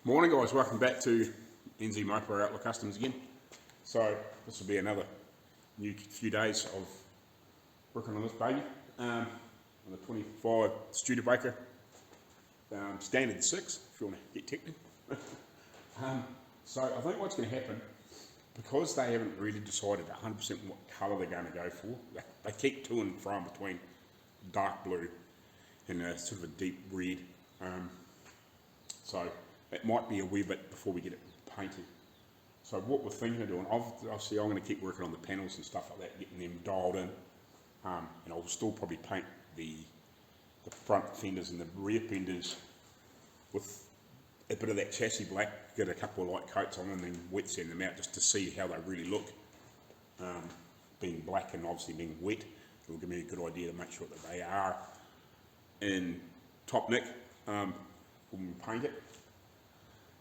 Morning guys, welcome back to NZ Marko Outlaw Customs again. So this will be another new few days of working on this baby. On the 25 Studebaker standard 6, if you want to get technical. So I think what's going to happen, because they haven't really decided 100% what colour they're going to go for, they keep to and from between dark blue and a sort of a deep red. So it might be a wee bit before we get it painted. So what we're thinking of doing, obviously I'm going to keep working on the panels and stuff like that, getting them dialed in, and I'll still probably paint the front fenders and the rear fenders with a bit of that chassis black, get a couple of light coats on and then wet sand them out just to see how they really look. Being black and obviously being wet, it will give me a good idea to make sure that they are in top nick when we paint it.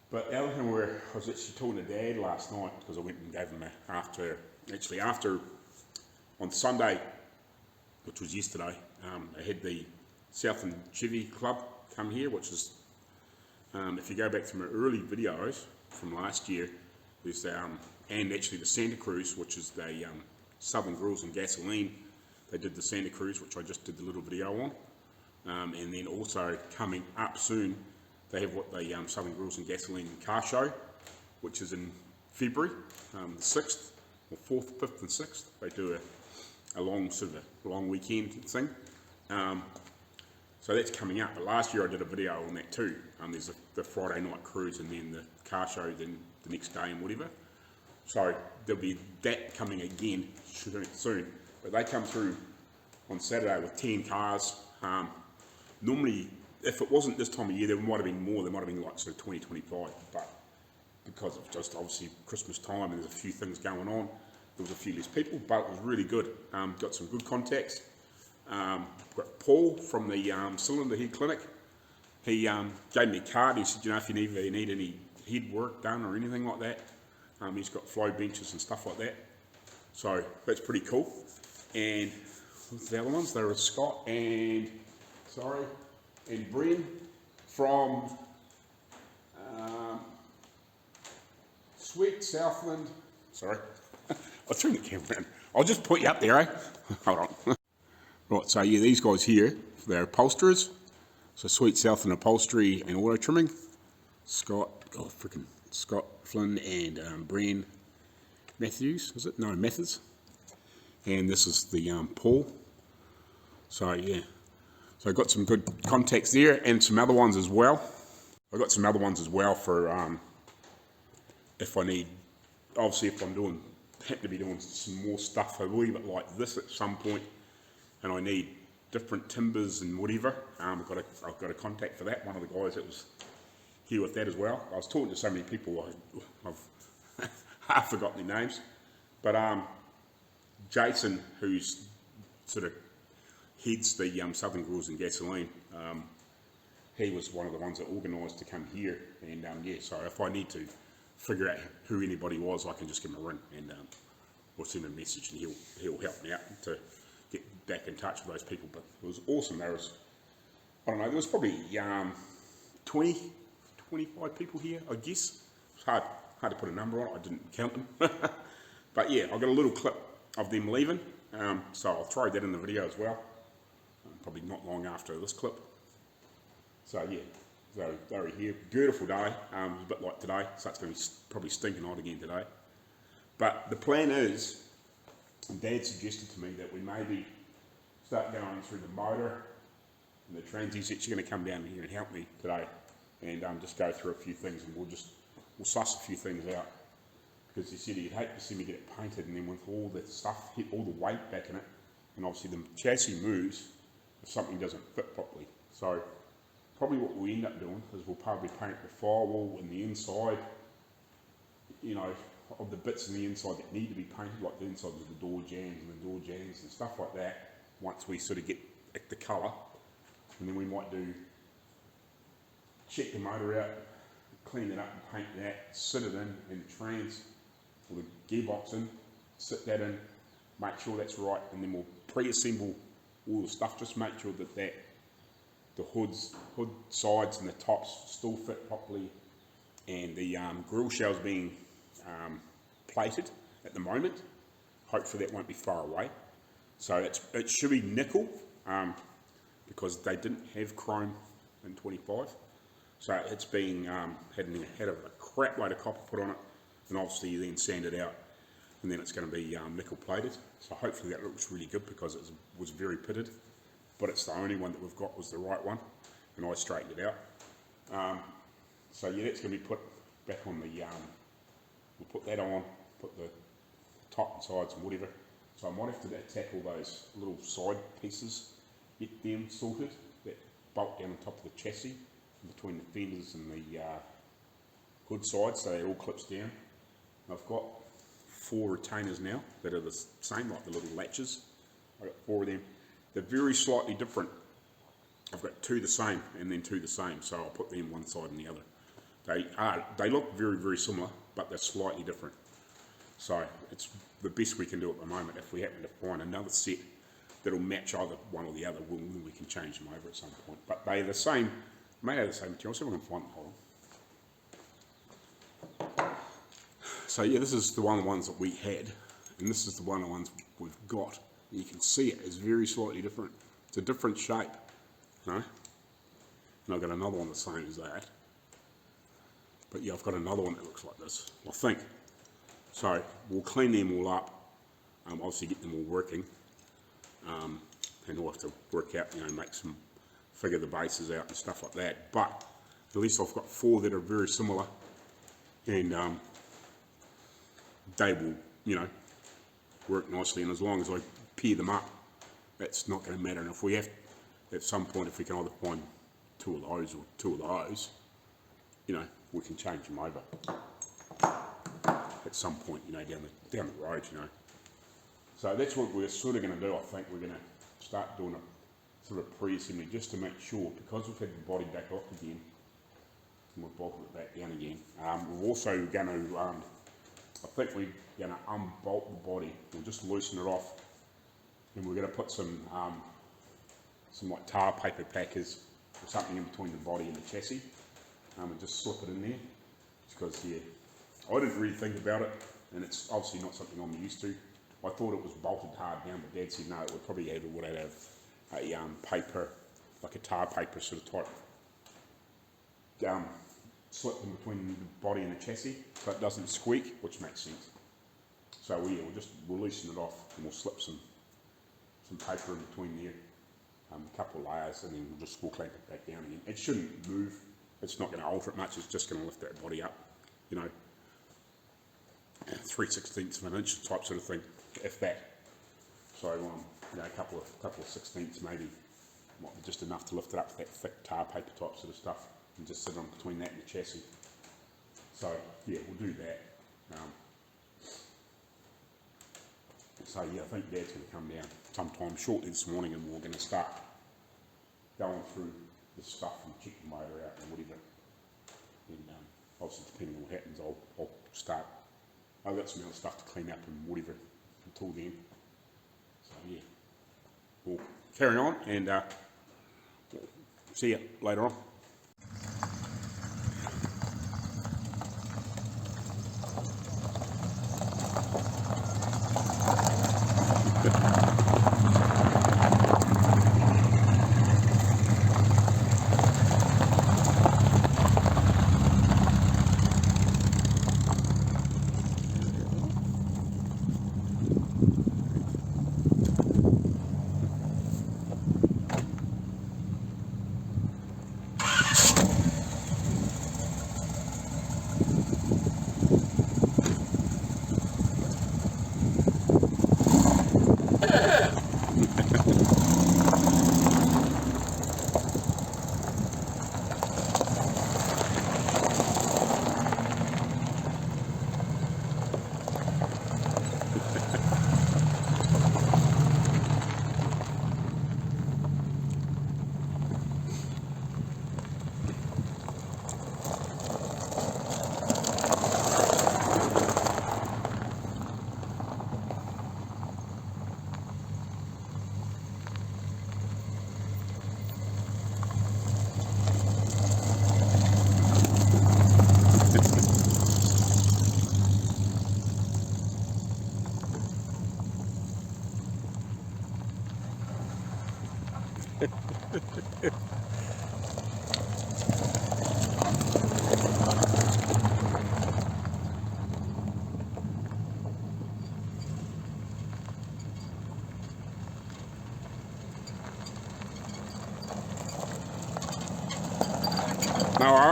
But the other thing I was actually talking to Dad last night, because I went and gave him after on Sunday, which was yesterday, I had the Southland Chevy Club come here, which is, if you go back to my early videos from last year, there's and actually the Santa Cruz, which is the Southern Grills and Gasoline. They did the Santa Cruz, which I just did the little video on, and then also coming up soon, they have what the Southern Grills and Gasoline car show, which is in February, the 6th, or 4th, 5th and 6th. They do a long weekend thing. So that's coming up, but last year I did a video on that too. There's the Friday night cruise and then the car show then the next day and whatever. So there'll be that coming again soon, but they come through on Saturday with 10 cars. Normally, if it wasn't this time of year, there might have been more. There might have been like sort of 20, 25, but because of just obviously Christmas time and there's a few things going on, there was a few less people, but it was really good. Got some good contacts. Got Paul from the Cylinder Head Clinic. He gave me a card. He said, you know, if you need any head work done or anything like that, he's got flow benches and stuff like that. So that's pretty cool. And the other ones, there was Scott and Bren from Sweet Southland. Sorry, I'll turn the camera around. I'll just put you up there, eh? Hold on. Right, so yeah, these guys here, they're upholsterers. So Sweet Southland Upholstery and Auto Trimming. Scott Flynn and Bren Matthews, is it? No, Methods. And this is the Paul. So yeah. So I got some good contacts there and some other ones as well. I got some other ones as well for if I need, obviously if I'm happen to be doing some more stuff a wee bit like this at some point, and I need different timbers and whatever. I've got a contact for that. One of the guys that was here with that as well. I was talking to so many people I've half forgotten their names, but Jason, who's sort of heads the Southern Grills and Gasoline, he was one of the ones that organised to come here, and yeah, so if I need to figure out who anybody was, I can just give him a ring and or send him a message and he'll help me out to get back in touch with those people. But it was awesome. There was, I don't know, there was probably 20, 25 people here, I guess. It's hard to put a number on it, I didn't count them. But yeah, I got a little clip of them leaving, so I'll throw that in the video as well. Probably not long after this clip. So yeah, so they were here. Beautiful day, a bit like today, so it's going to be probably stinking hot again today. But the plan is, Dad suggested to me that we maybe start going through the motor and the transies. He's actually going to come down here and help me today and just go through a few things, and we'll suss a few things out. Because he said he'd hate to see me get it painted and then with all the stuff, hit all the weight back in it, and obviously the chassis moves if something doesn't fit properly. So probably what we end up doing is we'll probably paint the firewall and the inside, you know, of the bits in the inside that need to be painted, like the inside of the door jambs and the door jambs and stuff like that, once we sort of get the colour. And then we might check the motor out, clean it up and paint that, sit it in the trans, or the gearbox in, sit that in, make sure that's right, and then we'll pre-assemble all the stuff, just make sure that the hood sides and the tops still fit properly, and the grill shell's being plated at the moment. Hopefully that won't be far away. So it should be nickel, because they didn't have chrome in 25. So it's being had a crap load of copper put on it, and obviously you then sand it out, and then it's going to be nickel plated. So hopefully that looks really good, because it was very pitted, but it's the only one that we've got was the right one, and I straightened it out. So yeah, that's going to be put back on the, we'll put that on, put the top and sides and whatever. So I might have to attack all those little side pieces, get them sorted, that bolt down on top of the chassis, between the fenders and the hood sides, so it all clips down. I've got 4 retainers now that are the same, like the little latches. I've got 4 of them. They're very slightly different. I've got 2 the same and then 2 the same, so I'll put them one side and the other. They look very, very similar, but they're slightly different. So it's the best we can do at the moment. If we happen to find another set that'll match either one or the other, we can change them over at some point. But they're the same, made out of the same material, so we can find them. Hold on. So yeah, this is the ones that we had, and this is the ones we've got. You can see it is very slightly different. It's a different shape, you know? And I've got another one the same as that. But yeah, I've got another one that looks like this, I think. So we'll clean them all up, obviously get them all working, and we'll have to work out, figure the bases out and stuff like that. But at least I've got 4 that are very similar, and they will, work nicely. And as long as I pair them up, that's not going to matter. And if we have, at some point, if we can either find 2 of those or 2 of those, we can change them over at some point, down the road, So that's what we're sort of going to do. I think we're going to start doing a sort of pre-assembly just to make sure, because we've had the body back off again, and we've bolted it back down again. We're also going to, I think we're going to unbolt the body. We'll just loosen it off, and we're going to put some like tar paper packers or something in between the body and the chassis, and just slip it in there. Because yeah, I didn't really think about it, and it's obviously not something I'm used to. I thought it was bolted hard down, but Dad said no, it would probably have a paper, like a tar paper sort of type, slip in between the body and the chassis, so it doesn't squeak, which makes sense. So yeah, we'll loosen it off, and we'll slip some paper in between there, a couple of layers, and then we'll clamp it back down again. It shouldn't move. It's not going to alter it much. It's just going to lift that body up, 3/16 of an inch type sort of thing, if that. So a couple of 16ths maybe might be just enough to lift it up with that thick tar paper type sort of stuff, and just sit on between that and the chassis. So yeah, we'll do that. So yeah, I think Dad's going to come down sometime shortly this morning, and we're going to start going through the stuff and check the motor out and whatever. And obviously, depending on what happens, I'll start. I've got some other stuff to clean up and whatever until then. So yeah, we'll carry on, and see you later on.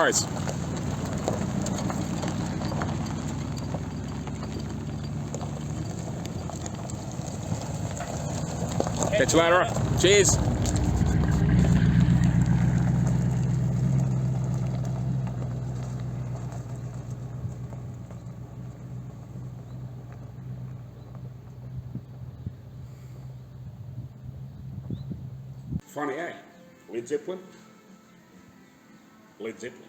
guys. Catch you later. Cheers. Funny, eh? Led Zeppelin? Led Zeppelin.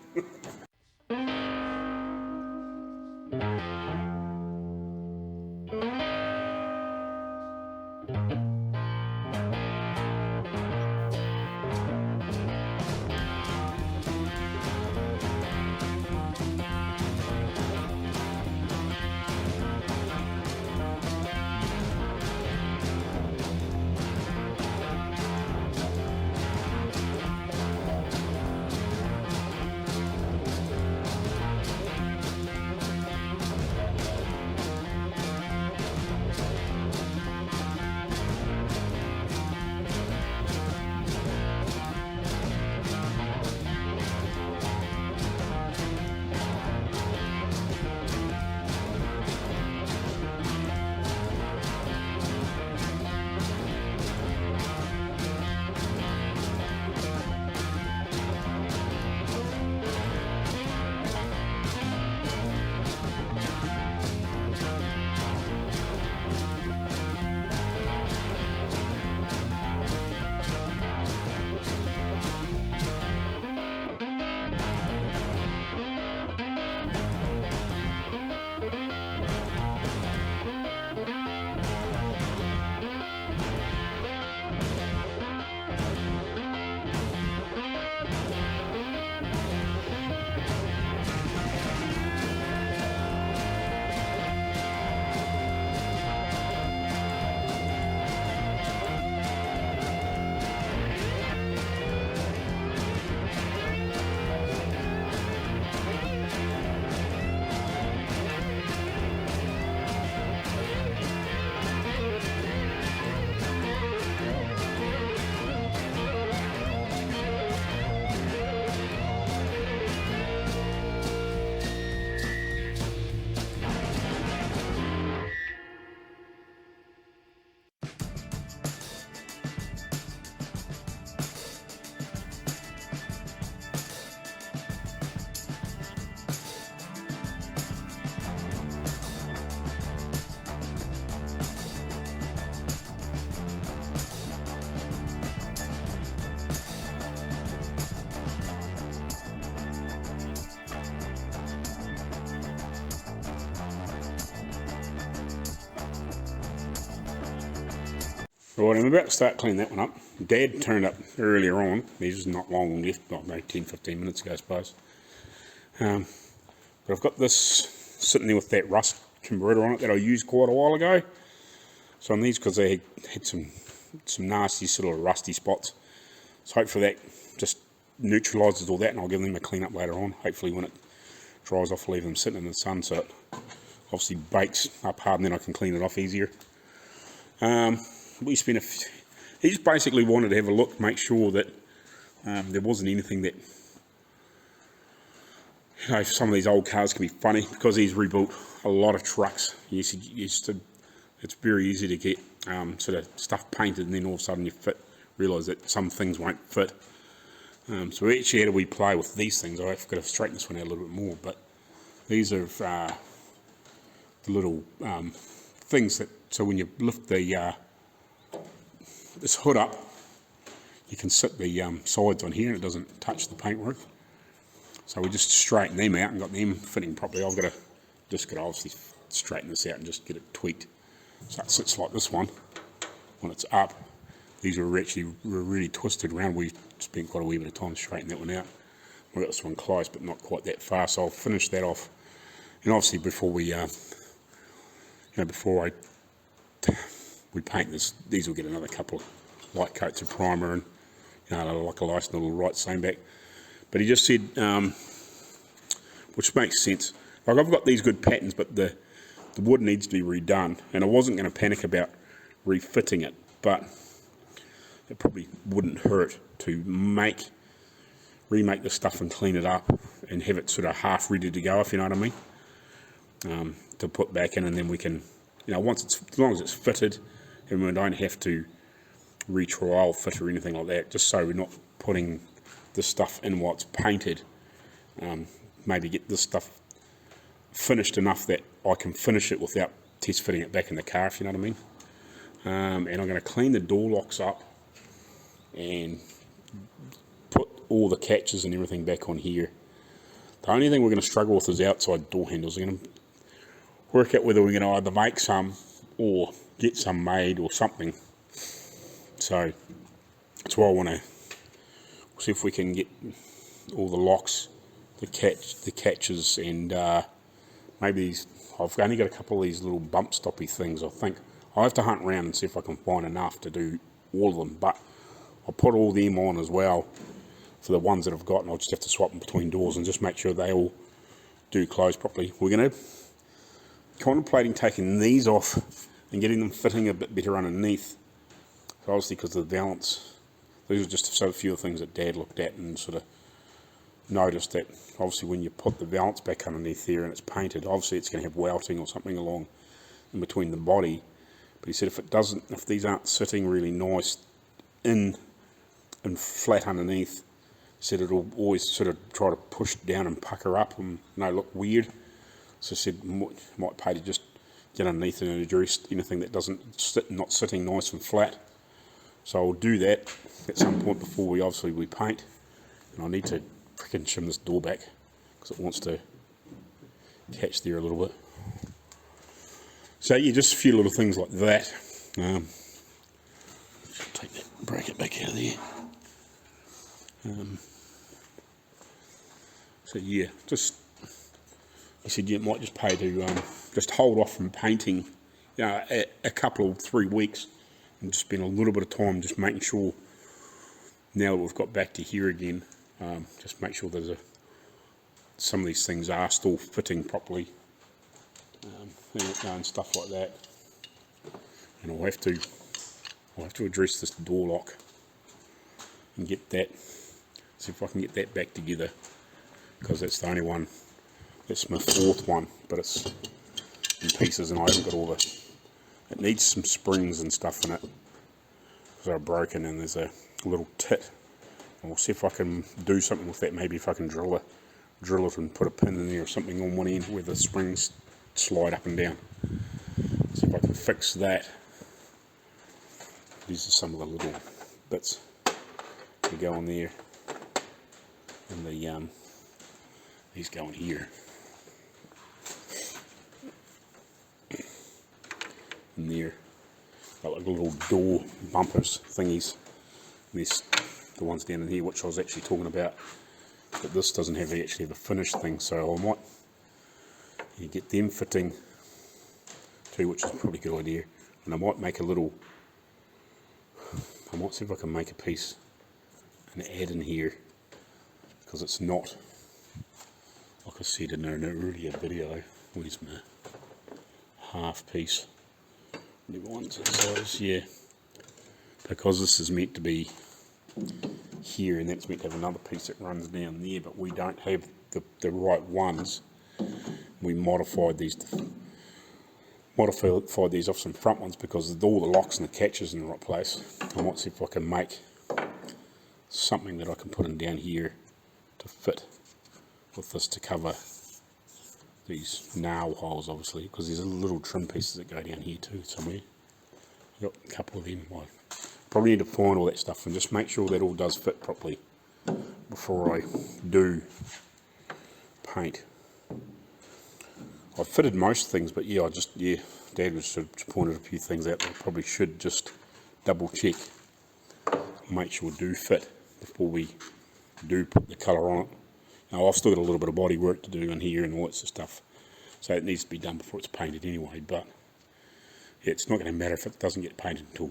Right, I'm about to start cleaning that one up. Dad turned up earlier on. He's not long left, not maybe 10-15 minutes ago, I suppose. But I've got this sitting there with that rust converter on it that I used quite a while ago. So on these, because they had some nasty sort of rusty spots. So hopefully that just neutralises all that, and I'll give them a clean up later on. Hopefully when it dries off, I'll leave them sitting in the sun so it obviously bakes up hard, and then I can clean it off easier. We spent he just basically wanted to have a look, make sure that there wasn't anything that, you know, some of these old cars can be funny because he's rebuilt a lot of trucks. It's very easy to get sort of stuff painted, and then all of a sudden you realise that some things won't fit. So we actually had a wee play with these things. I've got to straighten this one out a little bit more, but these are the little things that, so when you lift the this hood up, you can sit the sides on here and it doesn't touch the paintwork. So we just straightened them out and got them fitting properly. I've got to just obviously straighten this out and just get it tweaked so it sits like this one when it's up. These were really twisted around. We spent quite a wee bit of time straightening that one out. We've got this one close, but not quite that far, so I'll finish that off. And obviously before we we paint this, these will get another couple of light coats of primer and, you know, like a nice little right seam back. But he just said, which makes sense, like I've got these good patterns, but the wood needs to be redone, and I wasn't going to panic about refitting it, but it probably wouldn't hurt to remake the stuff and clean it up and have it sort of half ready to go, if you know what I mean, to put back in, and then we can, you know, as long as it's fitted, and we don't have to retrial fit or anything like that, just so we're not putting this stuff in while it's painted. Maybe get this stuff finished enough that I can finish it without test fitting it back in the car, if you know what I mean. And I'm going to clean the door locks up and put all the catches and everything back on here. The only thing we're going to struggle with is outside door handles. We're going to work out whether we're going to either make some or get some made or something. So that's why I want to see if we can get all the locks, the catches, and maybe these. I've only got a couple of these little bump stoppy things. I think I'll have to hunt around and see if I can find enough to do all of them. But I'll put all them on as well for the ones that I've got, and I'll just have to swap them between doors and just make sure they all do close properly. We're going to contemplating taking these off and getting them fitting a bit better underneath. So obviously because of the valance, these are just a few of the things that Dad looked at and sort of noticed that obviously when you put the valance back underneath here and it's painted, obviously it's going to have welting or something along in between the body. But he said if these aren't sitting really nice in and flat underneath, he said it'll always sort of try to push down and pucker up and look weird. So he said might pay to just get underneath and address anything that not sitting nice and flat. So I'll do that at some point before we paint. And I need to freaking shim this door back because it wants to catch there a little bit. So yeah, just a few little things like that. Take that bracket back out of there. So yeah, he said it might just pay to just hold off from painting, a couple of 3 weeks, and just spend a little bit of time just making sure. Now that we've got back to here again, just make sure some of these things are still fitting properly, and stuff like that. And I'll have to address this door lock and get that. See if I can get that back together, because that's the only one. That's my fourth one, but it's in pieces, and I haven't got all the. It needs some springs and stuff in it, because they're broken, and there's a little tit. I'll see if I can do something with that. Maybe if I can drill it and put a pin in there or something on one end where the springs slide up and down. See if I can fix that. These are some of the little bits that go on there, and these go in here. And there, got like little door bumpers thingies. There's the ones down in here, which I was actually talking about, but this doesn't actually have a finished thing, so I might get them fitting too, which is probably a good idea. And I might make I might see if I can make a piece and add in here, because it's not, like I said in an earlier video, where's my half piece? One's size, yeah, because this is meant to be here, and that's meant to have another piece that runs down there, but we don't have the right ones. We modified these off some front ones because all the locks and the catches in the right place. I might see if I can make something that I can put in down here to fit with this to cover these nail holes, obviously, because there's little trim pieces that go down here too somewhere. I've got a couple of them. I probably need to find all that stuff and just make sure that all does fit properly before I do paint. I've fitted most things, but yeah, Dad was sort of pointed a few things out that I probably should just double check, make sure do fit before we do put the colour on it. Now, I've still got a little bit of body work to do in here and all that sort of stuff, so it needs to be done before it's painted anyway, but yeah, it's not going to matter if it doesn't get painted until,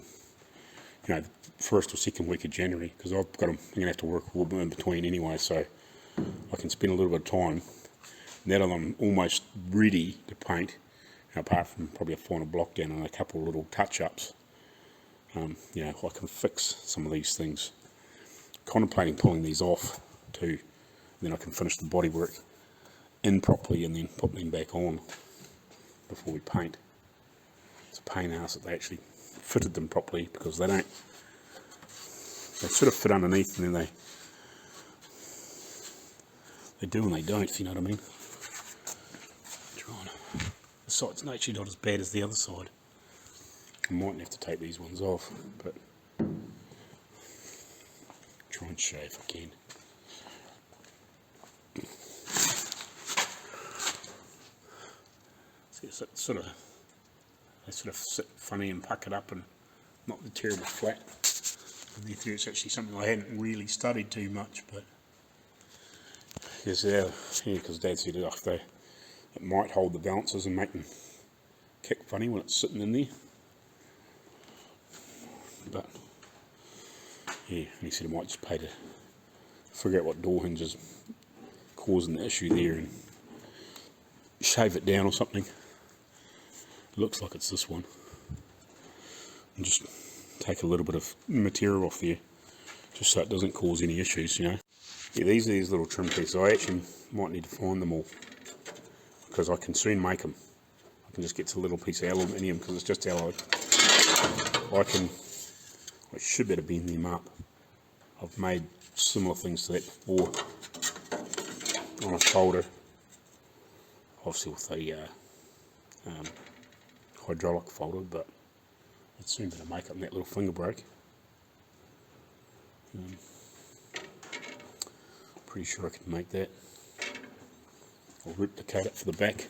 the first or second week of January, because I'm going to have to work a little bit in between anyway, so I can spend a little bit of time. Now that I'm almost ready to paint, apart from probably a final block down and a couple of little touch-ups, I can fix some of these things. Contemplating pulling these off too, Then I can finish the bodywork in properly and then put them back on before we paint. It's a pain in the ass that they actually fitted them properly, because they don't, they sort of fit underneath and then they do and they don't, if you know what I mean. The side's actually not as bad as the other side. I might have to take these ones off, but try and show if I can. See, it's they sort of sit funny and puckered up and not terribly flat. And therefore it's actually something I hadn't really studied too much, but because Dad said it might hold the balances and make them kick funny when it's sitting in there. But yeah, and he said it might just pay to figure out what door hinge is causing the issue there and shave it down or something. Looks like it's this one. And just take a little bit of material off there, just so it doesn't cause any issues, you know. Yeah, these are these little trim pieces. I actually might need to find them all, because I can soon make them. I can just get to a little piece of aluminium, because it's just alloy. I should be able to bend them up. I've made similar things to that before on a folder, obviously with a hydraulic folder, but it's soon going to make up that little finger brake. Pretty sure I can make that. I'll replicate it for the back,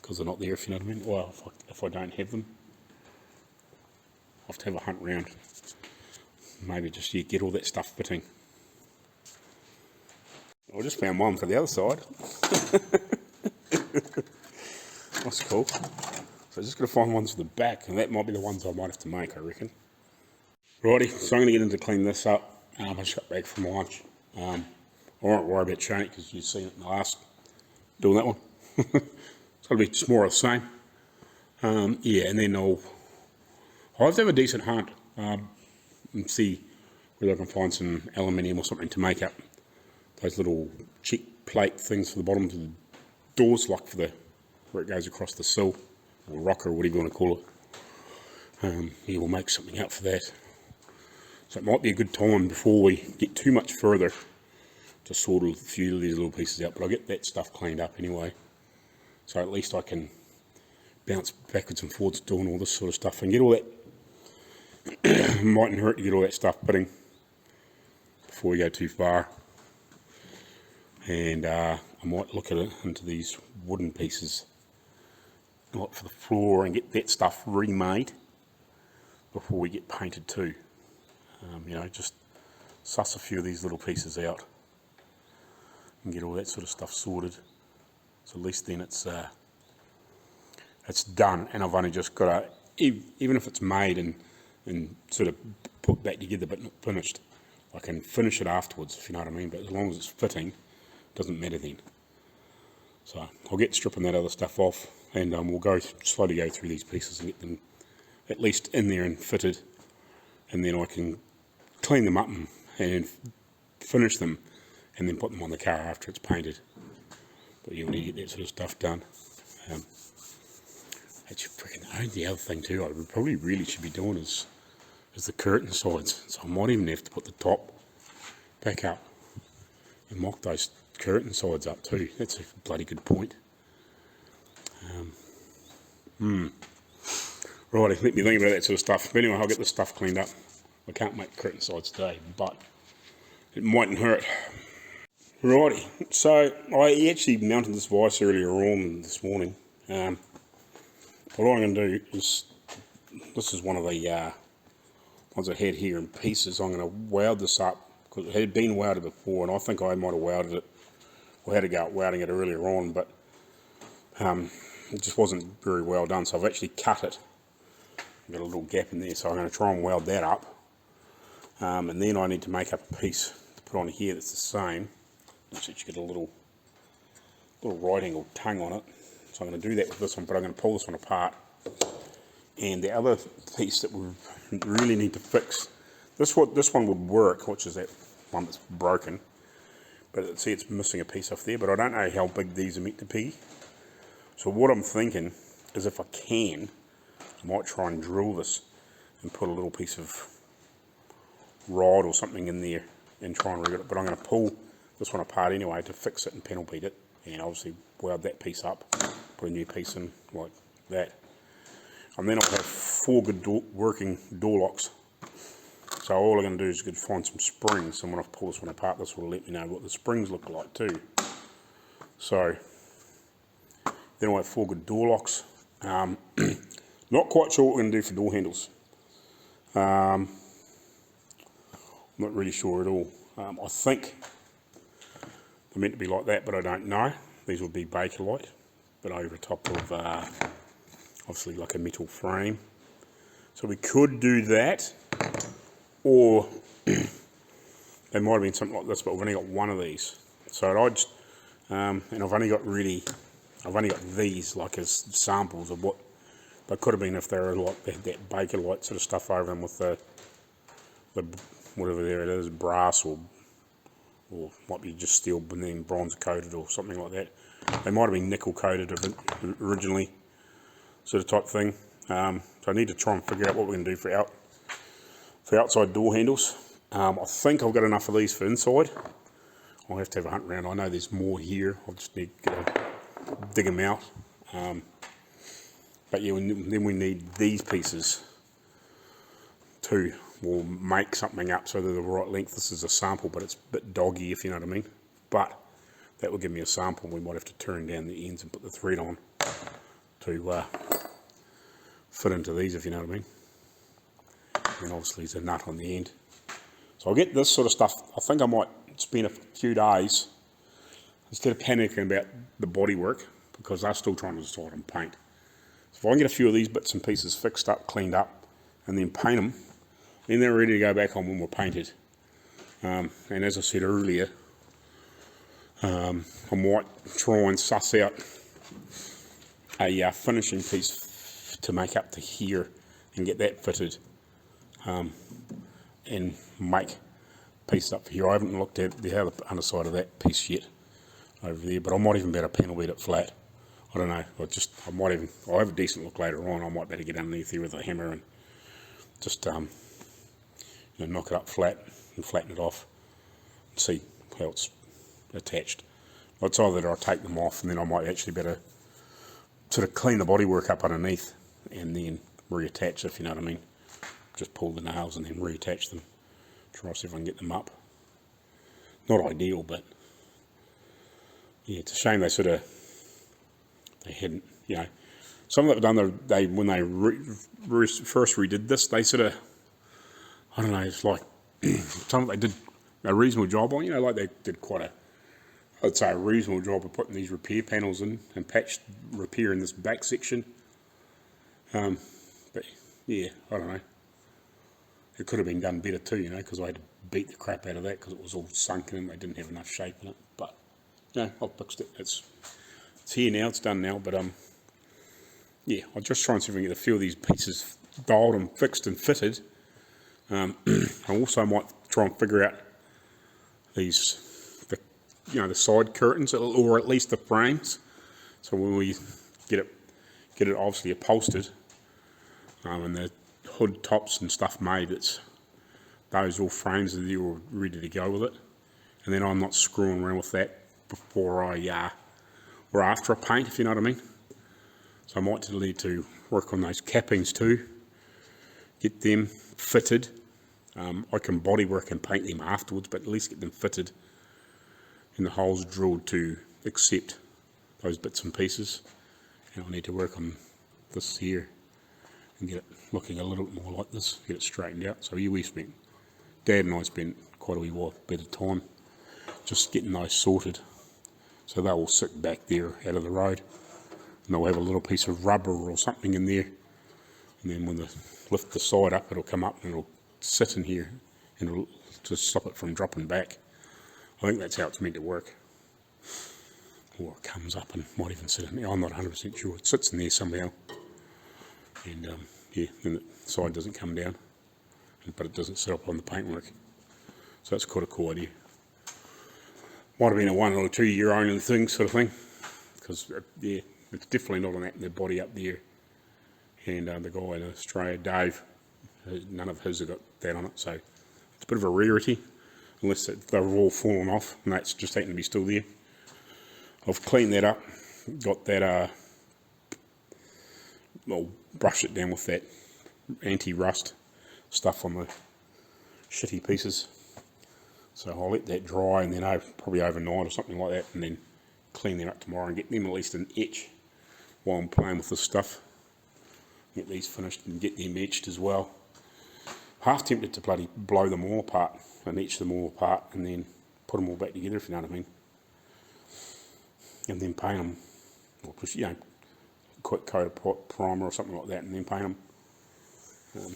because they're not there, if you know what I mean. Well, if I don't have them, I'll have to have a hunt round. Maybe just get all that stuff fitting. I just found one for the other side. That's cool. So I'm just going to find ones for the back, and that might be the ones I might have to make, I reckon. Righty, so I'm going to get into clean this up. I just got back from lunch. I won't worry about showing it, because you've seen it in the last, doing that one. It's going to be just more of the same. Yeah, and then I'll have to have a decent hunt and see whether I can find some aluminium or something to make up those little cheek plate things for the bottom of the doors, like for where it goes across the sill, or rocker, or whatever you want to call it. Yeah, we'll make something up for that. So it might be a good time before we get too much further to sort a few of these little pieces out, but I'll get that stuff cleaned up anyway. So at least I can bounce backwards and forwards doing all this sort of stuff and get all that. Mightn't hurt to get all that stuff fitting before we go too far. And I might look at it into these wooden pieces, like for the floor, and get that stuff remade before we get painted too. You know, just suss a few of these little pieces out and get all that sort of stuff sorted. So at least then it's done, and I've only just got to, even if it's made and sort of put back together but not finished, I can finish it afterwards, if you know what I mean. But as long as it's fitting, it doesn't matter then. So I'll get stripping that other stuff off, and we'll slowly go through these pieces and get them at least in there and fitted, and then I can clean them up and finish them, and then put them on the car after it's painted. But you need to get that sort of stuff done. The other thing too, I probably really should be doing is the curtain sides. So I might even have to put the top back up and mock those curtain sides up too. That's a bloody good point. Righty, let me think about that sort of stuff. But anyway, I'll get this stuff cleaned up. I can't make curtain sides today, but it mightn't hurt. Righty, so I actually mounted this vise earlier on this morning. What I'm going to do is, this is one of the ones I had here in pieces. I'm going to weld this up, because it had been welded before, and I think I might have welded it, or had to go out welding it earlier on, but it just wasn't very well done, so I've actually cut it. Got a little gap in there, so I'm going to try and weld that up. And then I need to make up a piece to put on here that's the same. It's actually got a little right angle tongue on it. So I'm going to do that with this one, but I'm going to pull this one apart. And the other piece that we really need to fix, this one would work, which is that one that's broken, but see it's missing a piece off there, but I don't know how big these are meant to be. So what I'm thinking is if I can, I might try and drill this and put a little piece of rod or something in there and try and rig it, but I'm going to pull this one apart anyway to fix it and panel beat it, and obviously weld that piece up, put a new piece in like that, and then I'll have 4 good working door locks. So all I'm going to do is find some springs, and when I pull this one apart, this will let me know what the springs look like too. So then I'll have 4 good door locks. Not quite sure what we're going to do for door handles. I'm not really sure at all. I think they're meant to be like that, but I don't know. These would be Bakelite, but over top of obviously like a metal frame. So we could do that, or they might have been something like this, but we've only got one of these. So I just, and I've only got these like as samples of what they could have been if they were like that Bakelite sort of stuff over them with the whatever there it is, brass or might be just steel and then bronze coated or something like that. They might have been nickel coated originally, sort of type thing. So I need to try and figure out what we're going to do for outside door handles. I think I've got enough of these for inside. I'll have to have a hunt around. I know there's more here. I'll just need to dig them out. But yeah, then we need these pieces too. We'll make something up so they're the right length. This is a sample, but it's a bit doggy, if you know what I mean. But that will give me a sample. We might have to turn down the ends and put the thread on to fit into these, if you know what I mean. And obviously there's a nut on the end. So I'll get this sort of stuff. I think I might spend a few days, instead of panicking about the body work, because they're still trying to decide on paint. So if I can get a few of these bits and pieces fixed up, cleaned up, and then paint them, then they're ready to go back on when we're painted. And as I said earlier, I might try and suss out a finishing piece to make up to here and get that fitted, and make pieces up for here. I haven't looked at the other underside of that piece yet over there, but I might even better panel beat it flat. I don't know. I'll have a decent look later on. I might better get underneath here with a hammer and just knock it up flat and flatten it off and see how it's attached. It's either that I take them off and then I might actually better sort of clean the bodywork up underneath and then reattach, if you know what I mean. Just pull the nails and then reattach them. Try to see if I can get them up. Not ideal, but yeah, it's a shame they hadn't, some of them done, when they first redid this, they sort of, I don't know, it's like, some of them they did a reasonable job on, like they did I'd say a reasonable job of putting these repair panels in and repair in this back section. But yeah, I don't know. It could have been done better too, because I had to beat the crap out of that because it was all sunken and they didn't have enough shape in it. But I've fixed it. It's here now. It's done now. But yeah, I'll just try and see if I can get a few of these pieces dialed and fixed and fitted. I also might try and figure out the side curtains, or at least the frames. So when we get it obviously upholstered, and the hood tops and stuff made, those all frames are all ready to go with it. And then I'm not screwing around with that before or after I paint, if you know what I mean. So I might need to work on those cappings too, get them fitted. I can bodywork and paint them afterwards, but at least get them fitted and the holes drilled to accept those bits and pieces. And I'll need to work on this here and get it looking a little bit more like this, get it straightened out. So Dad and I spent quite a wee while, bit of time, just getting those sorted. So they will sit back there out of the road, and they'll have a little piece of rubber or something in there. And then when they lift the side up, it'll come up and it'll sit in here, and it'll just stop it from dropping back. I think that's how it's meant to work. Or it comes up and might even sit in there. I'm not 100% sure. It sits in there somehow. And yeah, then the side doesn't come down, but it doesn't sit up on the paintwork. So that's quite a cool idea. Might have been a 1 or 2 year only thing, sort of thing, because yeah, it's definitely not on that in their body up there. And the guy in Australia, Dave, none of his have got that on it, so it's a bit of a rarity, unless they've all fallen off, and that's just happened to be still there. I've cleaned that up, got that, well, brushed it down with that anti-rust stuff on the shitty pieces. So I'll let that dry, and then probably overnight or something like that, and then clean them up tomorrow and get them at least an etch while I'm playing with this stuff. Get these finished and get them etched as well. Half tempted to bloody blow them all apart and etch them all apart and then put them all back together, if you know what I mean. And then paint them, or push, you know, quick coat of primer or something like that, and then paint them. And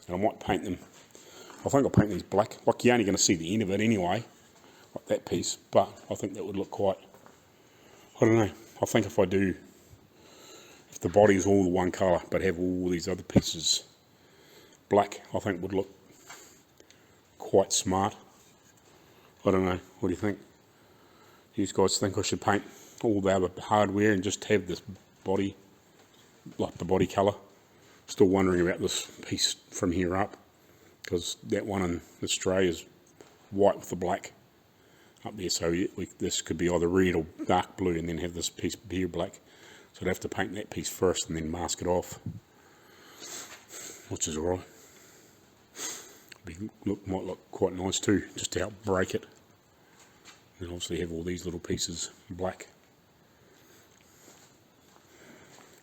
I might paint them. I think I'll paint these black. Like, you're only going to see the end of it anyway, like that piece. But I think that would look quite. I don't know. I think if I do, if the body's all the one colour but have all these other pieces black, I think would look quite smart. I don't know. What do you think? Do you guys think I should paint all the other hardware and just have this body, like the body colour? Still wondering about this piece from here up, because that one in Australia is white with the black up there, so this could be either red or dark blue, and then have this piece here black. So I'd have to paint that piece first and then mask it off, which is alright. Might look quite nice too, just to help break it. And obviously have all these little pieces black.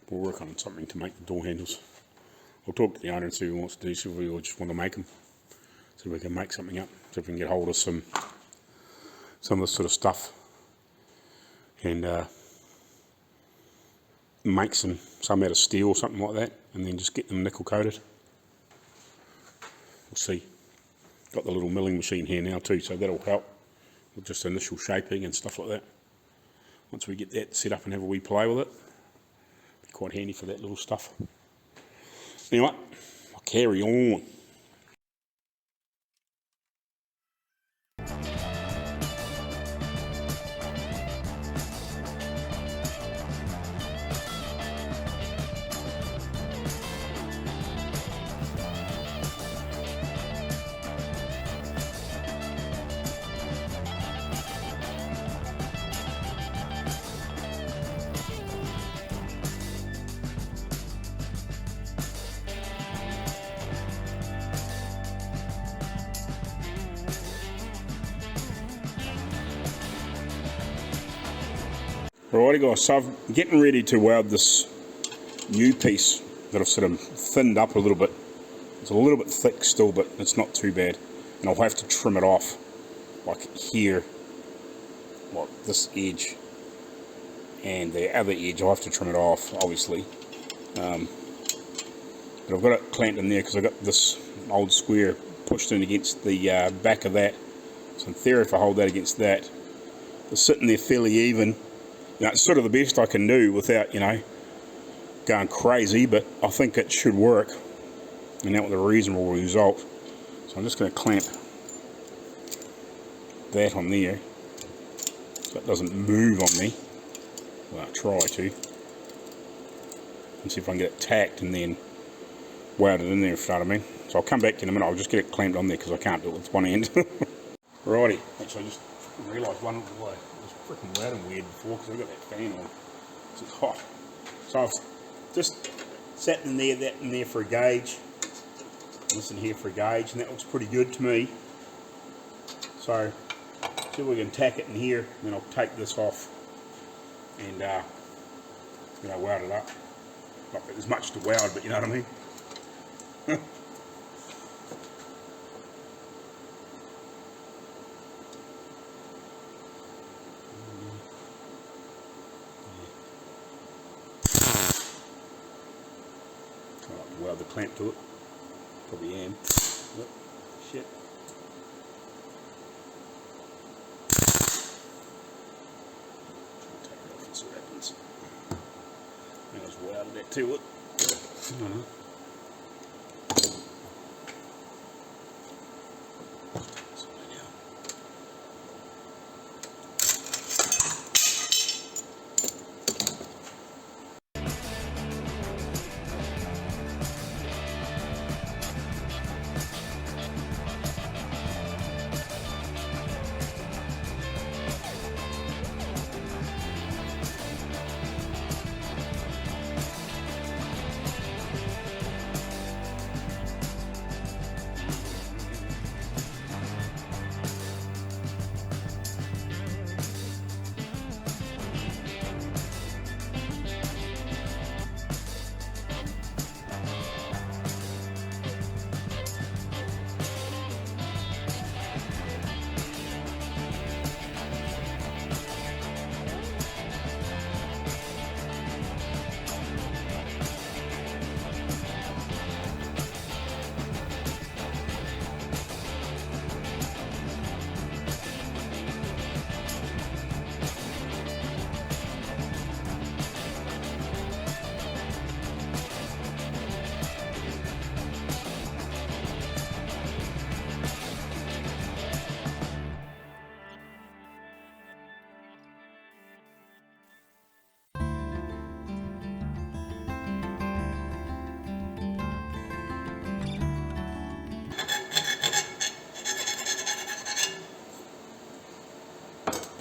We'll work on something to make the door handles. I'll talk to the owner and see what he wants to do, see if we just want to make them. See if we can make something up, see if we can get hold of some of this sort of stuff. And make some out of steel or something like that, and then just get them nickel coated. We'll see. Got the little milling machine here now too, so that'll help with just initial shaping and stuff like that. Once we get that set up and have a wee play with it, be quite handy for that little stuff. Anyway, I'll carry on. Alrighty guys, so I'm getting ready to weld this new piece that I've sort of thinned up a little bit. It's a little bit thick still, but it's not too bad. And I'll have to trim it off, like here, like this edge. And the other edge, I'll have to trim it off, obviously. But I've got it clamped in there because I've got this old square pushed in against the back of that. So in theory, if I hold that against that, it's sitting there fairly even. You know, it's sort of the best I can do without, you know, going crazy, but I think it should work, and that with a reasonable result. So I'm just going to clamp that on there so it doesn't move on me. Well, I'll try to, and see if I can get it tacked and then weld it in there, if you know what I mean. So I'll come back in a minute. I'll just get it clamped on there because I can't do it with one end. Righty, actually I just realised one of the way. Freaking loud and weird before because I've got that fan on, so it's hot. So I've just sat in there, that in there for a gauge, this in here for a gauge, and that looks pretty good to me. So see if we can tack it in here, and then I'll take this off and you know, weld it up. Not that there's much to weld, but you know what I mean. Weld the clamp to it. Probably am. Yep. Shit. Take it off and see what happens. Now just welded that to it.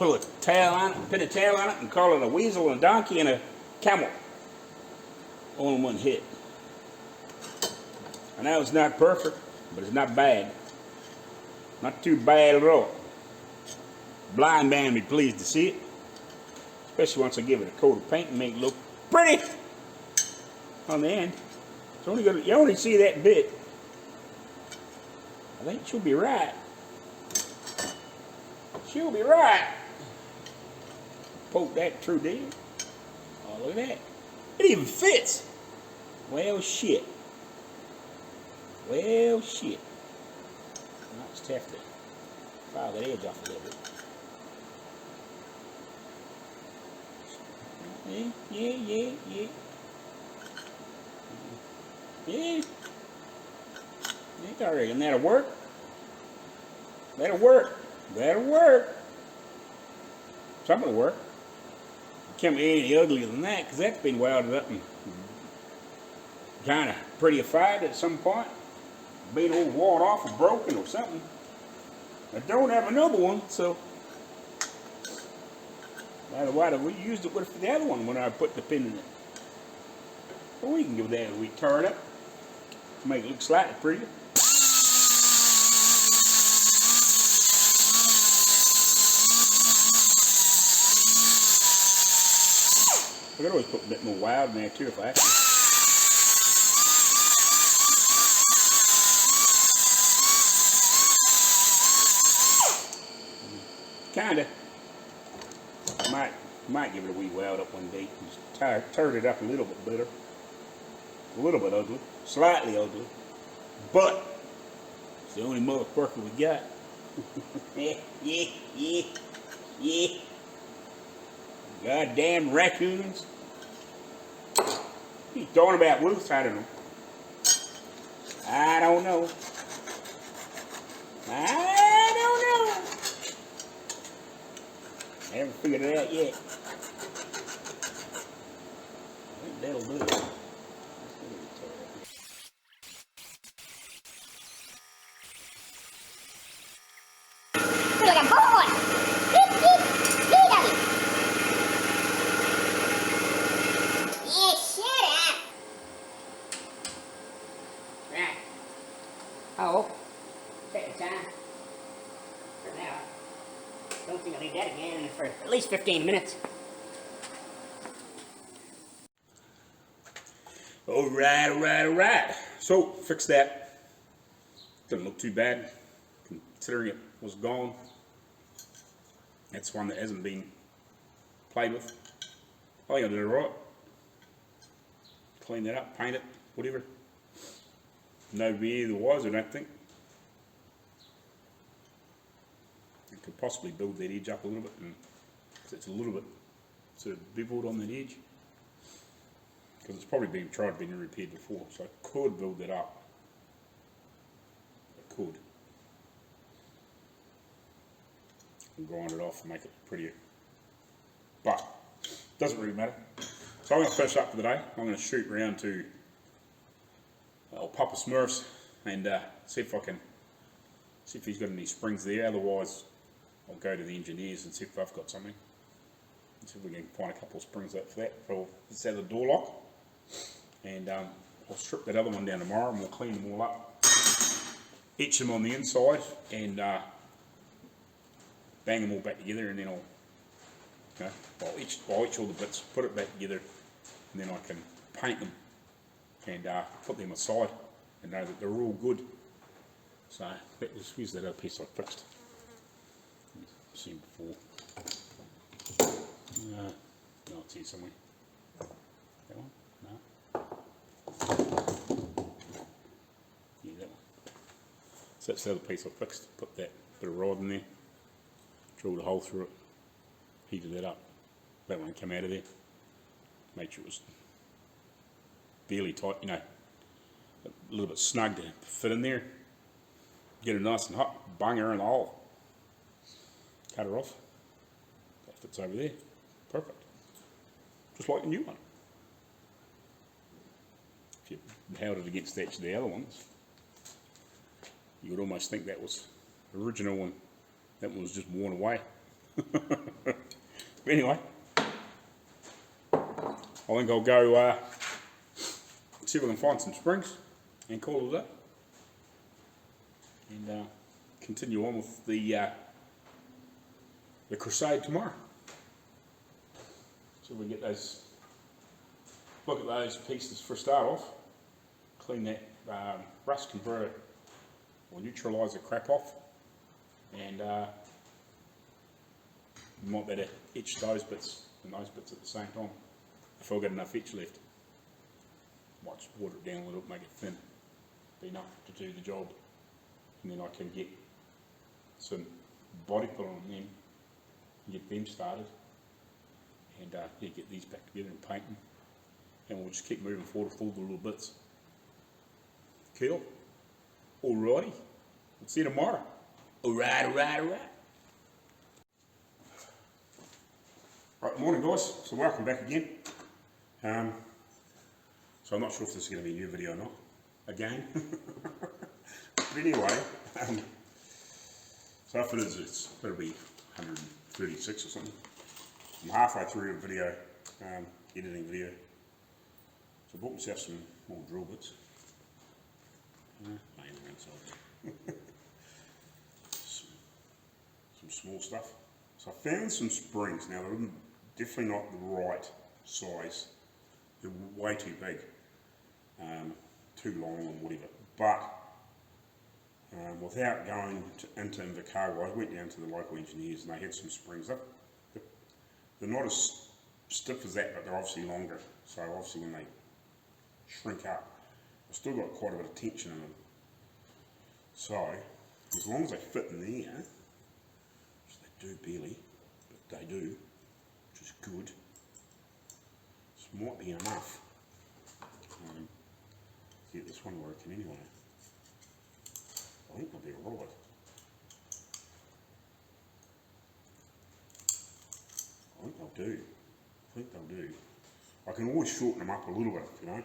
pull a tail on it, pin a tail on it, and call it a weasel and a donkey and a camel. All in one hit. I know it's not perfect, but it's not bad. Not too bad at all. Blind man be pleased to see it. Especially once I give it a coat of paint and make it look pretty on the end. It's only gonna, you only see that bit. I think she'll be right. She'll be right. Poke that true there. Oh, look at that. It even fits. Well, shit. Well, shit. I'll just have to file that edge off a little bit. Yeah. Yeah. I reckon that'll work. That'll work. That'll work. Something will work. It can't be any uglier than that, because that's been welded up and kind of prettified at some point. Been all walled off or broken or something. I don't have another one, so otherwise we used it with the other one when I put the pin in it. But we can give that a wee turn up to make it look slightly prettier. I could always put a bit more wild in there too if I had to. Kinda. Might give it a wee weld up one day. Just turn it up a little bit better. A little bit ugly. Slightly ugly. But it's the only motherfucker we got. Yeah. Goddamn raccoons. He's talking about roofs, I don't know. I don't know. I haven't figured it out yet. I think that'll do it. Like a boy! Yeah, shut up! Right. Oh, take your time. For now. Don't think I'll need that again for at least 15 minutes. Alright. So, fix that. Doesn't look too bad, considering it was gone. That's one that hasn't been played with. I think I did it right. Clean that up, paint it, whatever. No beer there was, I don't think. I could possibly build that edge up a little bit, and it's a little bit sort of beveled on that edge. Because it's probably been repaired before, so I could build that up. I could. And grind it off and make it prettier. But it doesn't really matter. So I'm going to finish up for the day. I'm going to shoot round to Papa Smurf's and see if he's got any springs there. Otherwise, I'll go to the engineers and see if I've got something. And see if we can find a couple of springs out for that. For this other door lock. And I'll strip that other one down tomorrow and we'll clean them all up. Etch them on the inside and bang them all back together, and then I'll etch all the bits, put it back together, and then I can paint them and put them aside and know that they're all good. So let's use that other piece I fixed. You've seen before. No, it's here somewhere. That one? No. Yeah, that one. So that's the other piece I fixed. Put that bit of rod in there, drilled a hole through it, heated that up. That one came out of there. Made sure it was fairly tight, a little bit snug to fit in there. Get it nice and hot, bang her in the hole. Cut her off. That fits over there. Perfect. Just like a new one. If you held it against the other ones, you would almost think that was the original one. That one was just worn away. But anyway, I think I'll go see if I can find some springs and call it a day. And continue on with the crusade tomorrow. So we get those, look at those pieces for a start off, clean that rust converter or neutralise the crap off, and you might better etch those bits and those bits at the same time if I've got enough etch left. Might just water it down a little, make it thin, be enough to do the job, and then I can get some body put on them and get them started, and yeah, get these back together and paint them, and we'll just keep moving forward with all the little bits. Cool. Alrighty. We'll see you tomorrow. Alright. Right, morning guys. So welcome back again. So I'm not sure if this is going to be a new video or not. Again. But anyway, so if it is, it's better be 136 or something. I'm halfway through a video, editing video. So I bought myself some more drill bits. Some small stuff. So I found some springs. Now they're definitely not the right size. They're way too big, too long and whatever. But without going into Invercargill, I went down to the local engineers and they had some springs. They're not as stiff as that, but they're obviously longer. So obviously when they shrink up, I've still got quite a bit of tension in them. So as long as they fit in there, which they do barely, but they do, which is good. This might be enough. Get this one working anyway. I think they'll be alright. I think they'll do. I can always shorten them up a little bit, you know. I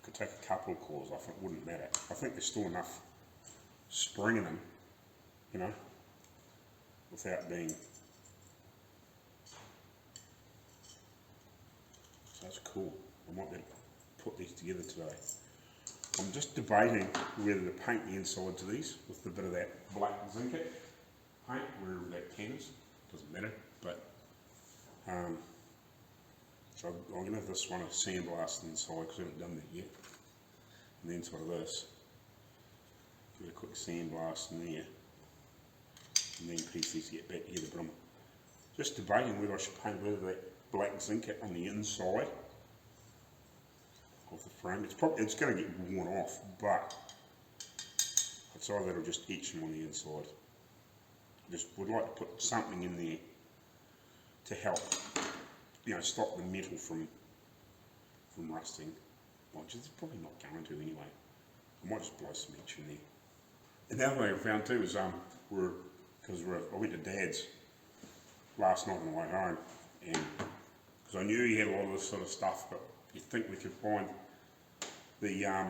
could take a couple of claws off, it wouldn't matter. I think there's still enough spring in them, you know, without being. So that's cool. I might be able to put these together today. I'm just debating whether to paint the inside to these with a bit of that black zinc paint, wherever that can is. Doesn't matter, but so I'm going to have this one a sandblast inside because I haven't done that yet. And the inside of this, give it a quick sandblast in there, and then piece these to get back together. But I'm just debating whether I should paint a bit of that black zinc on the inside of the frame. It's going to get worn off, but it's either that'll just etch them on the inside. I just would like to put something in there to help, you know, stop the metal from rusting. Which it's probably not going to anyway. I might just blow some etch in there. And the other thing I found too is I went to Dad's last night on the way home, and because I knew he had a lot of this sort of stuff, but you'd think we could find the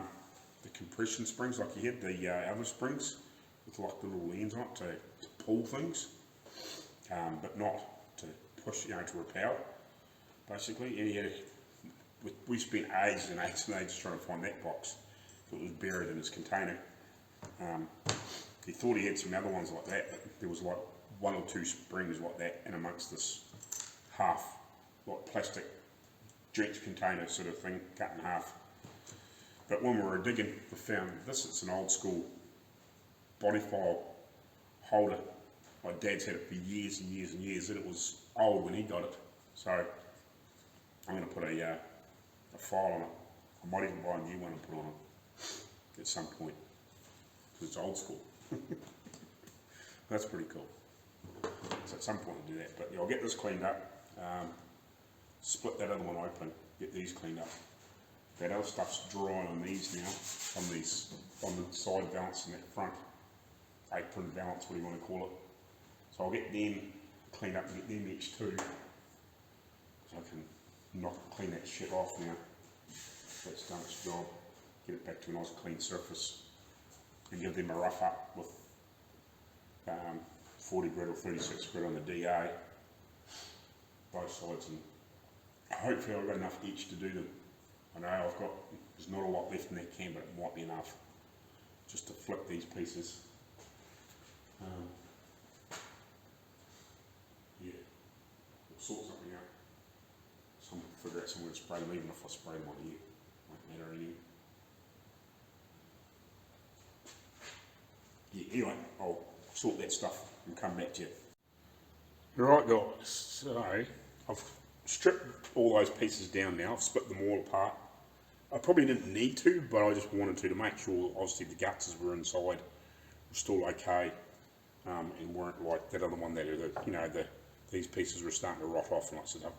compression springs like he had the other springs with like the little ends on it to pull things, but not to push, you know, to repel. Basically, and he had. We spent ages and ages trying to find that box. It was buried in his container. He thought he had some other ones like that, but there was like one or two springs like that in amongst this half, like plastic drench container sort of thing, cut in half. But when we were digging, we found this. It's an old school body file holder. My dad's had it for years and years and years, and it was old when he got it. So I'm going to put a file on it. I might even buy a new one and put on it at some point, because it's old school. That's pretty cool. So at some point I'll do that. But yeah, I'll get this cleaned up, split that other one open, get these cleaned up. That other stuff's drying on these now, on the side valance and that front apron valance, what do you want to call it. So I'll get them cleaned up and get them etched too, so I can clean that shit off now. That's done its job. Get it back to a nice clean surface and give them a rough up with 40 grit or 36 grit on the DA, both sides, and hopefully I've got enough each to do them. I know there's not a lot left in that can, but it might be enough just to flip these pieces. Yeah, we'll sort something out. Figure out somewhere to spray them, even if I spray them on here, won't matter anyway. Yeah, anyway, I'll sort that stuff and come back to you. Right guys, so I've stripped all those pieces down now, I've split them all apart. I probably didn't need to, but I just wanted to make sure obviously the guts were inside, were still okay, and weren't like that other one that these pieces were starting to rot off and lots of stuff.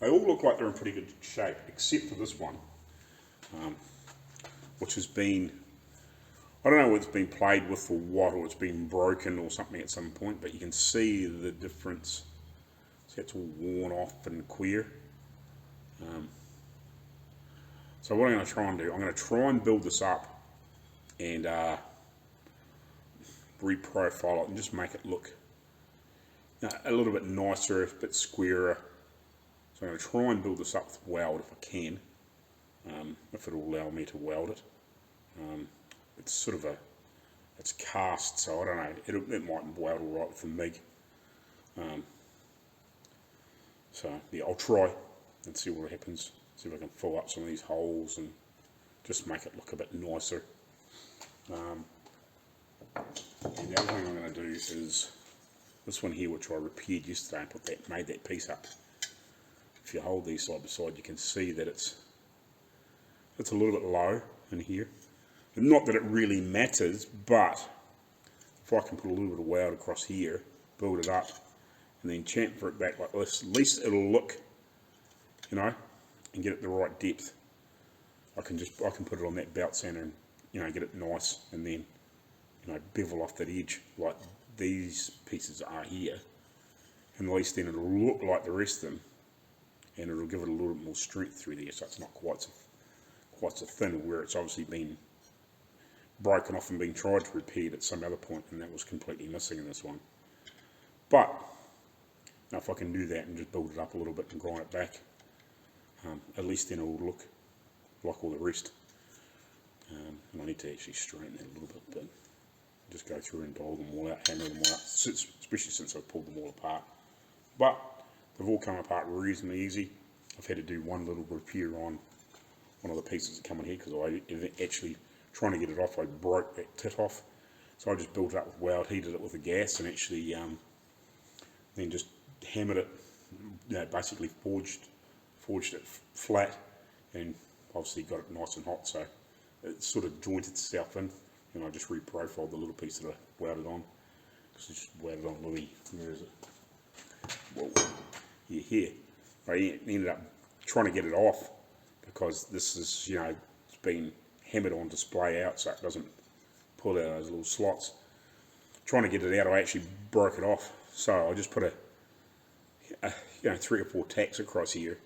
They all look like they're in pretty good shape, except for this one, which has been, I don't know whether it's been played with or what, or it's been broken or something at some point, but you can see the difference. See, it's all worn off and queer. So what I'm going to try and do, I'm going to try and build this up and reprofile it and just make it look a little bit nicer, a bit squarer. So I'm going to try and build this up with weld if I can, if it'll allow me to weld it. It's sort of it's cast, so I don't know, it might weld all right with the MIG. So yeah, I'll try and see what happens, see if I can fill up some of these holes and just make it look a bit nicer. And the other thing I'm going to do is this one here, which I repaired yesterday and made that piece up. If you hold these side by side, you can see that it's a little bit low in here. Not that it really matters, but if I can put a little bit of weld across here, build it up, and then chamfer it back like this, at least it'll look, and get it the right depth. I can put it on that belt sander and get it nice, and then bevel off that edge like these pieces are here, and at least then it'll look like the rest of them, and it'll give it a little bit more strength through there, so it's not quite so thin, where it's obviously been broken off and been tried to repair at some other point, and that was completely missing in this one. But now if I can do that and just build it up a little bit and grind it back, at least then it will look like all the rest. And I need to actually straighten that a little bit, but just go through and dial them all out, hammer them all out, especially since I've pulled them all apart. But they've all come apart reasonably easy. I've had to do one little repair on one of the pieces that come in here, because I actually, trying to get it off, I broke that tit off. So I just built it up with weld, heated it with the gas, and actually then just hammered it, basically forged it flat, and obviously got it nice and hot, so it sort of jointed itself in, and I just reprofiled the little piece that I welded on, because I just welded on Louis, where is it? Whoa. Yeah, here. I ended up trying to get it off, because this is, it's been hammered on display out, so it doesn't pull out those little slots. Trying to get it out, I actually broke it off, so I just put 3 or 4 tacks across here,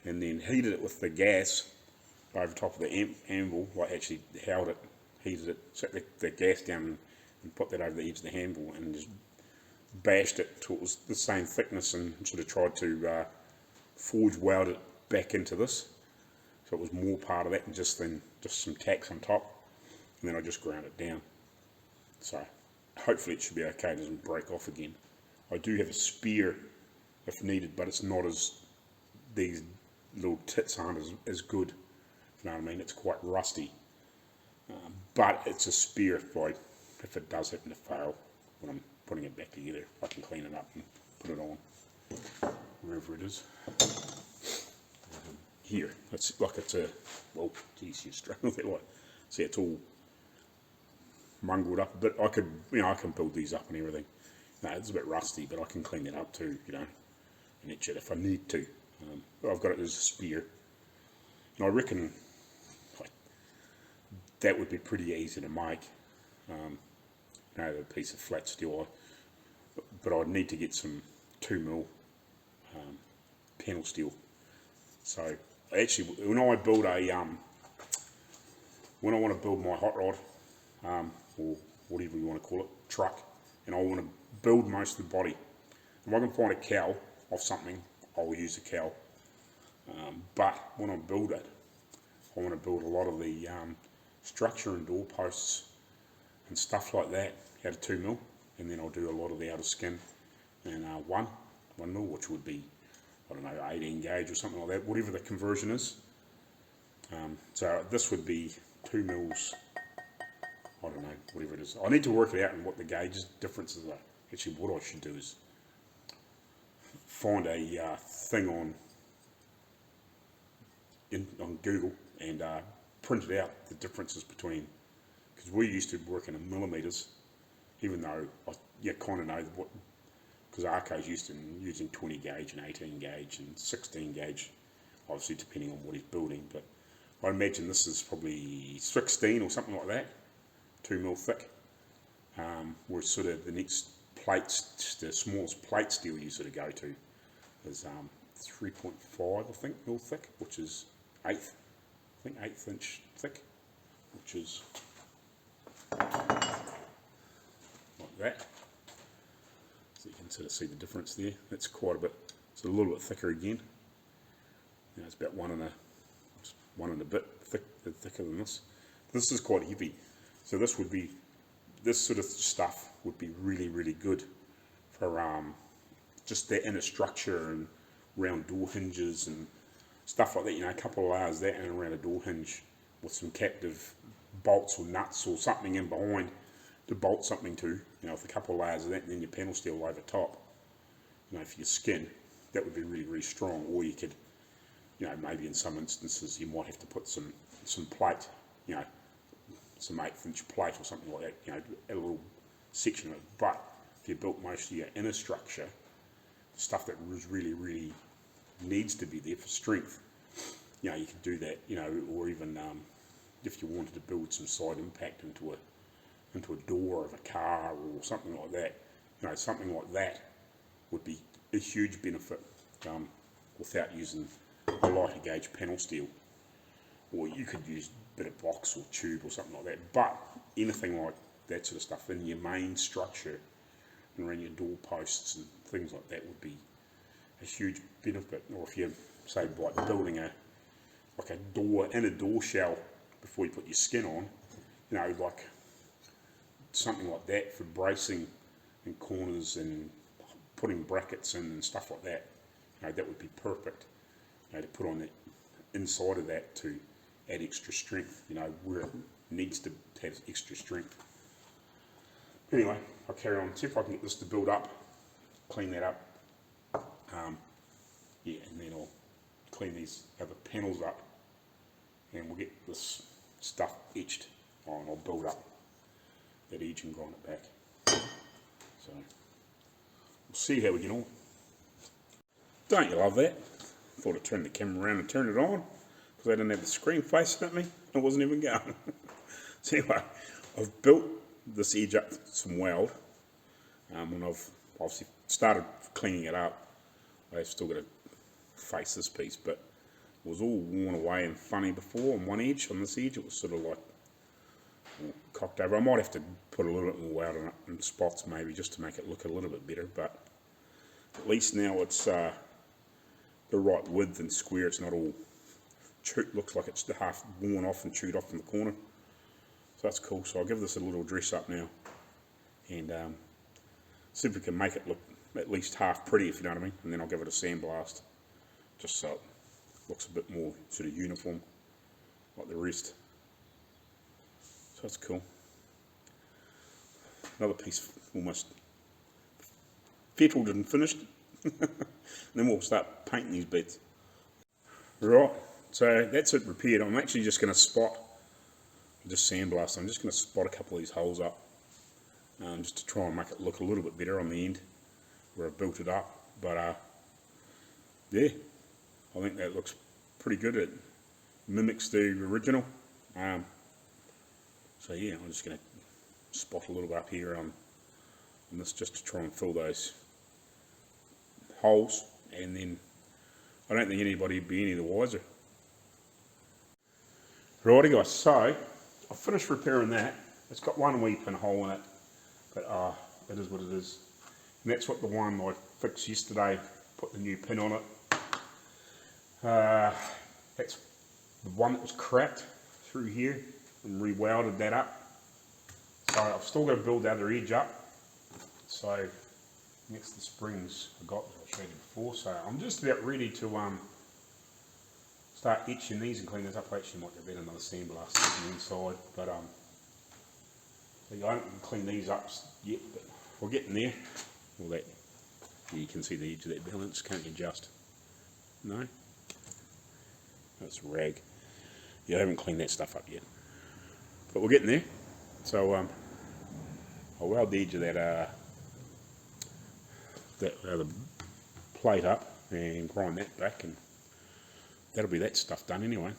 and then heated it with the gas over top of the anvil. I actually held it, heated it, set the gas down and put that over the edge of the anvil, and just bashed it till it was the same thickness, and sort of tried to forge weld it back into this, so it was more part of that and just some tacks on top, and then I just ground it down. So hopefully it should be okay, it doesn't break off again. I do have a spear if needed, but it's not as, these little tits aren't as good, if you know what I mean. It's quite rusty, but it's a spear if it does happen to fail when I'm putting it back together. I can clean it up and put it on wherever it is. Here, it's like well, geez, you struggle with that. See, it's all mungled up, but I can build these up and everything. No, it's a bit rusty, but I can clean it up too, and etch it if I need to. I've got it as a spear, and I reckon that would be pretty easy to make. A piece of flat steel, but I'd need to get some 2mm panel steel. So actually, when I build when I want to build my hot rod, or whatever you want to call it, truck, and I want to build most of the body. If I can find a cowl of something, I'll use the cowl. But when I build it, I want to build a lot of the structure and door posts and stuff like that out of 2mm, and then I'll do a lot of the outer skin and 1mm, which would be, I don't know, 18 gauge or something like that, whatever the conversion is. So this would be 2mm, I don't know, whatever it is. I need to work it out and what the gauge differences are. Actually, what I should do is find a thing on Google and print it out, the differences between, because we used to work in millimeters, even though I kind of know what, because Arco's using 20 gauge and 18 gauge and 16 gauge, obviously depending on what he's building, but I imagine this is probably 16 or something like that, 2mm thick, whereas sort of the next plates, the smallest plate steel you sort of go to is 3.5 I think mil thick, which is 1/8 inch thick, which is like that. So you can sort of see the difference there. That's quite a bit. It's a little bit thicker again. You know, it's about one and a bit thicker than this. This is quite heavy, so this sort of stuff would be really, really good for just the inner structure and round door hinges and stuff like that. You know, a couple of layers that and around a door hinge with some captive bolts or nuts or something in behind to bolt something to. You know, with a couple of layers of that, and then your panel steel over top. You know, for your skin, that would be really, really strong. Or you could, you know, maybe in some instances you might have to put some plate, you know, some 1/8 inch plate or something like that, you know, a little section of it. But if you built most of your inner structure, stuff that was really, really needs to be there for strength, you know, you could do that, you know, or even if you wanted to build some side impact into a door of a car or something like that, you know, something like that would be a huge benefit without using a lighter gauge panel steel. Or you could use a bit of box or tube or something like that, but anything like that sort of stuff in your main structure and around your door posts and things like that would be a huge benefit. Or if you say like building a door shell before you put your skin on, you know, like something like that for bracing in corners and putting brackets in and stuff like that, you know, that would be perfect, you know, to put on the inside of that to add extra strength, you know, where it needs to have extra strength. Anyway, I'll carry on, see if I can get this to build up, clean that up, yeah, and then I'll clean these other panels up, and we'll get this stuff etched on. I'll build up that edge and grind it back. So we'll see how we get on. Don't you love that? Thought I'd turn the camera around and turn it on because I didn't have the screen facing at me. It wasn't even going. So anyway, I've built this edge up some weld, and I've obviously started cleaning it up. I've still got to face this piece, but it was all worn away and funny before on one edge. On this edge it was sort of like cocked over. I might have to put a little bit more weld on it in spots maybe just to make it look a little bit better, but at least now it's the right width and square. It's not all chewed, looks like it's half worn off and chewed off from the corner. So that's cool. So I'll give this a little dress up now and see if we can make it look at least half pretty, if you know what I mean, and then I'll give it a sandblast just so it looks a bit more sort of uniform like the rest. So that's cool. Another piece almost fettled and finished. Then we'll start painting these bits. Right, so that's it repaired. I'm actually just going to spot, just sandblast, I'm just going to spot a couple of these holes up just to try and make it look a little bit better on the end where I built it up. But yeah, I think that looks pretty good. It mimics the original. So yeah, I'm just going to spot a little bit up here on this just to try and fill those holes, and then I don't think anybody would be any the wiser. Righty guys, so I finished repairing that. It's got one wee pinhole in it, but it is what it is. And that's what the one I fixed yesterday, put the new pin on it. That's the one that was cracked through here and re-welded that up. So I've still got to build the other edge up. So next the springs I got that I showed you before. So I'm just about ready to start etching these and clean this up. I actually might give that another sandblast on the inside, but so I haven't cleaned these up yet, but we're getting there. All that, you can see the edge of that balance, can't you adjust? No? That's rag. Yeah, I haven't cleaned that stuff up yet. But we're getting there. So I'll weld the edge of that, the plate up and grind that back, and that'll be that stuff done anyway.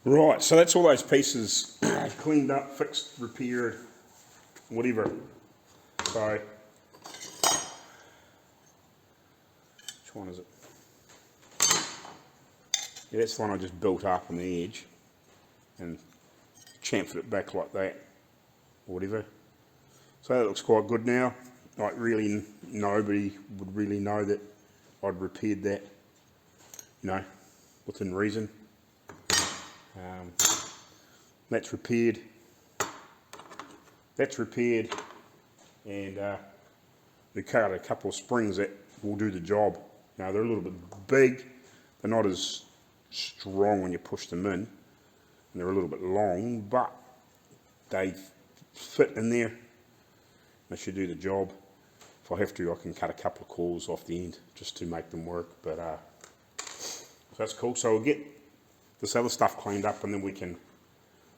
Right, so that's all those pieces cleaned up, fixed, repaired, whatever. So, which one is it? Yeah, that's the one I just built up on the edge and chamfered it back like that, or whatever. So that looks quite good now. Like really nobody would really know that I'd repaired that, you know, within reason. That's repaired, and we cut out a couple of springs that will do the job. Now they're a little bit big, they're not as strong when you push them in, and they're a little bit long, but they fit in there. They should do the job. If I have to, I can cut a couple of coils off the end just to make them work, but so that's cool. So we'll get this other stuff cleaned up, and then we can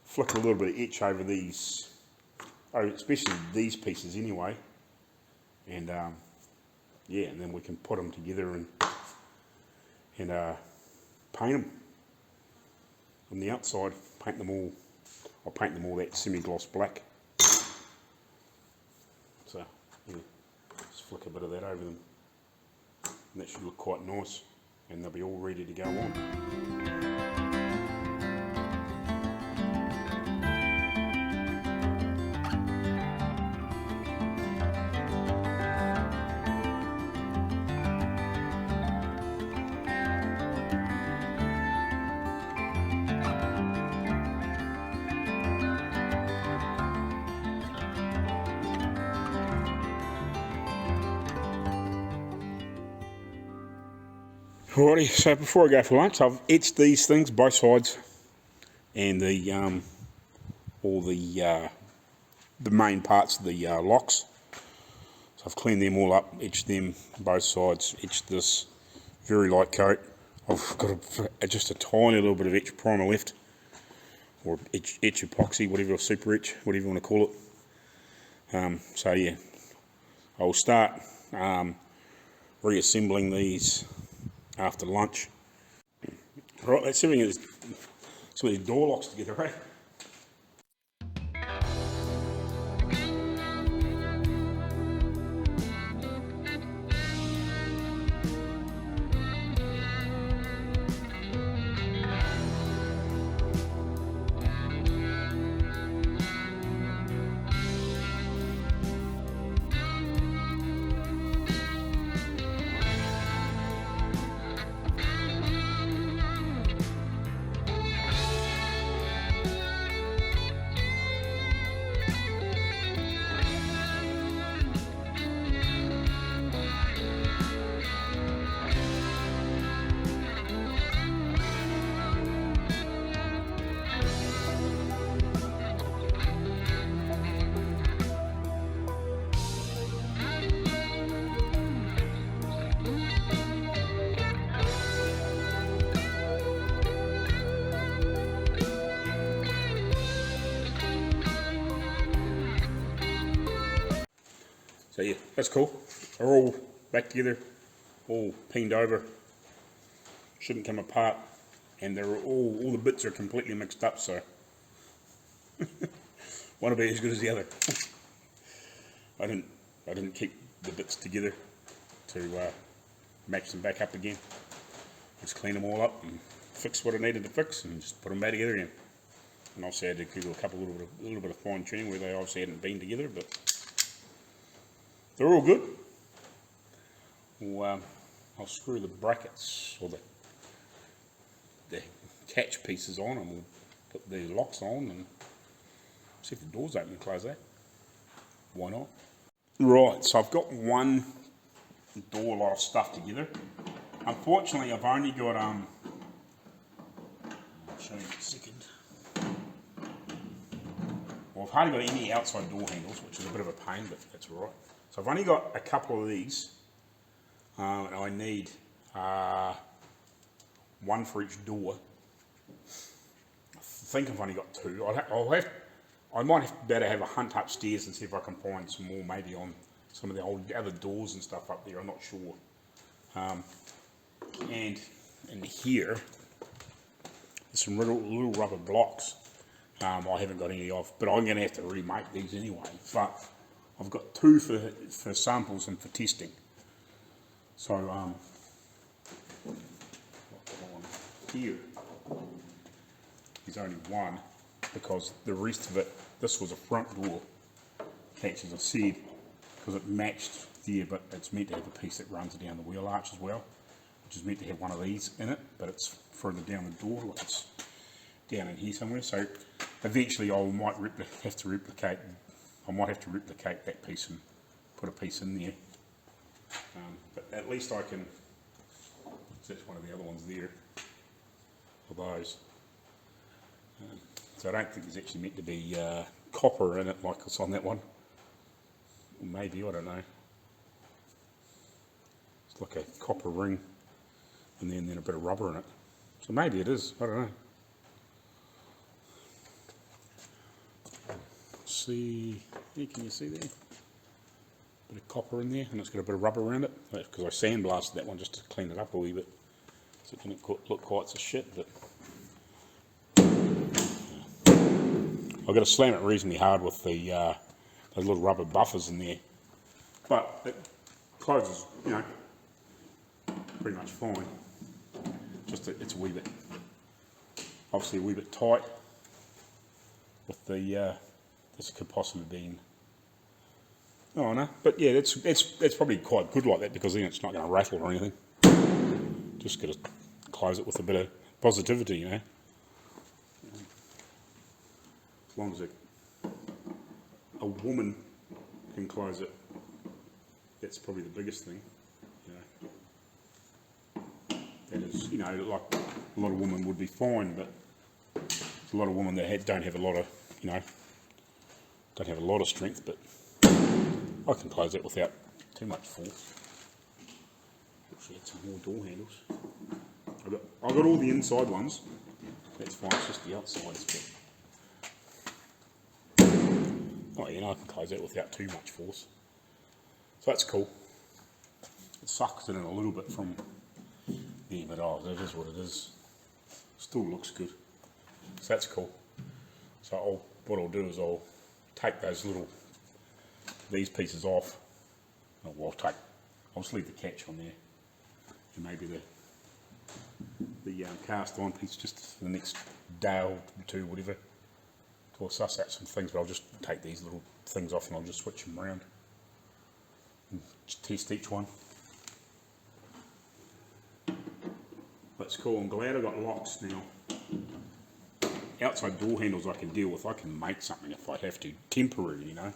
flick a little bit of etch over these, especially these pieces anyway, and yeah, and then we can put them together and paint them on the outside. Paint them all. I'll paint them all that semi-gloss black. So yeah, just flick a bit of that over them, and that should look quite nice, and they'll be all ready to go on. Alrighty, so before I go for lunch, I've etched these things, both sides, and the all the main parts of the locks. So I've cleaned them all up, etched them both sides, etched this very light coat. I've got just a tiny little bit of etch primer left, or etch epoxy, whatever, or super etch, whatever you want to call it. So yeah, I'll start reassembling these after lunch. Right, let's see if we can get some of these door locks together, right? So yeah, that's cool. They're all back together, all pinned over. Shouldn't come apart, and they're all the bits are completely mixed up. So one will be as good as the other. I didn't keep the bits together to match them back up again. Just clean them all up and fix what I needed to fix, and just put them back together again. And obviously I had to do a little bit of fine tuning where they obviously hadn't been together, but they're all good. I'll screw the brackets or the catch pieces on, and we'll put the locks on and see if the doors open and close that. Why not? Right, so I've got one door lot of stuff together. Unfortunately, I've only got I'll show you in a second. Well, I've hardly got any outside door handles, which is a bit of a pain, but that's alright. So I've only got a couple of these, and I need one for each door. I think I've only got two. I might have better have a hunt upstairs and see if I can find some more, maybe on some of the old other doors and stuff up there. I'm not sure. And in here, there's some little rubber blocks. I haven't got any of, but I'm going to have to remake these anyway. But I've got two for samples and for testing. So here is only one, because the rest of it, this was a front door catch, as I said, because it matched there, but it's meant to have a piece that runs down the wheel arch as well, which is meant to have one of these in it, but it's further down the door, like it's down in here somewhere. So eventually I might have to replicate that piece and put a piece in there. But at least I can, so that's one of the other ones there, for those. So I don't think there's actually meant to be copper in it like it's on that one. Maybe, I don't know. It's like a copper ring and then a bit of rubber in it. So maybe it is, I don't know. See, yeah, can you see there? Bit of copper in there, and it's got a bit of rubber around it. That's because I sandblasted that one just to clean it up a wee bit, so it didn't look quite so shit. But I've got to slam it reasonably hard with the those little rubber buffers in there. But it closes, you know, pretty much fine. Just it's a wee bit, obviously a wee bit tight with the. This could possibly be. Oh no, but yeah, it's probably quite good like that, because then it's not going to rattle or anything. Just got to close it with a bit of positivity, you know. As long as a woman can close it, that's probably the biggest thing, you know. That is, you know, like a lot of women would be fine, but there's a lot of women that don't have a lot of, you know, don't have a lot of strength, but I can close it without too much force. Actually, add some more door handles. I've got all the inside ones. That's fine. It's just the outsides. But oh, you know, I can close it without too much force. So that's cool. It sucks it in a little bit from there, but oh, that is what it is. Still looks good. So that's cool. So what I'll do is I'll take these pieces off. Oh, well, I'll just leave the catch on there, and maybe the cast on piece just for the next day or two, whatever, to suss out some things. But I'll just take these little things off and I'll just switch them around and just test each one. That's cool. I'm glad I got locks now. Outside door handles I can deal with. I can make something if I have to, temporary, you know.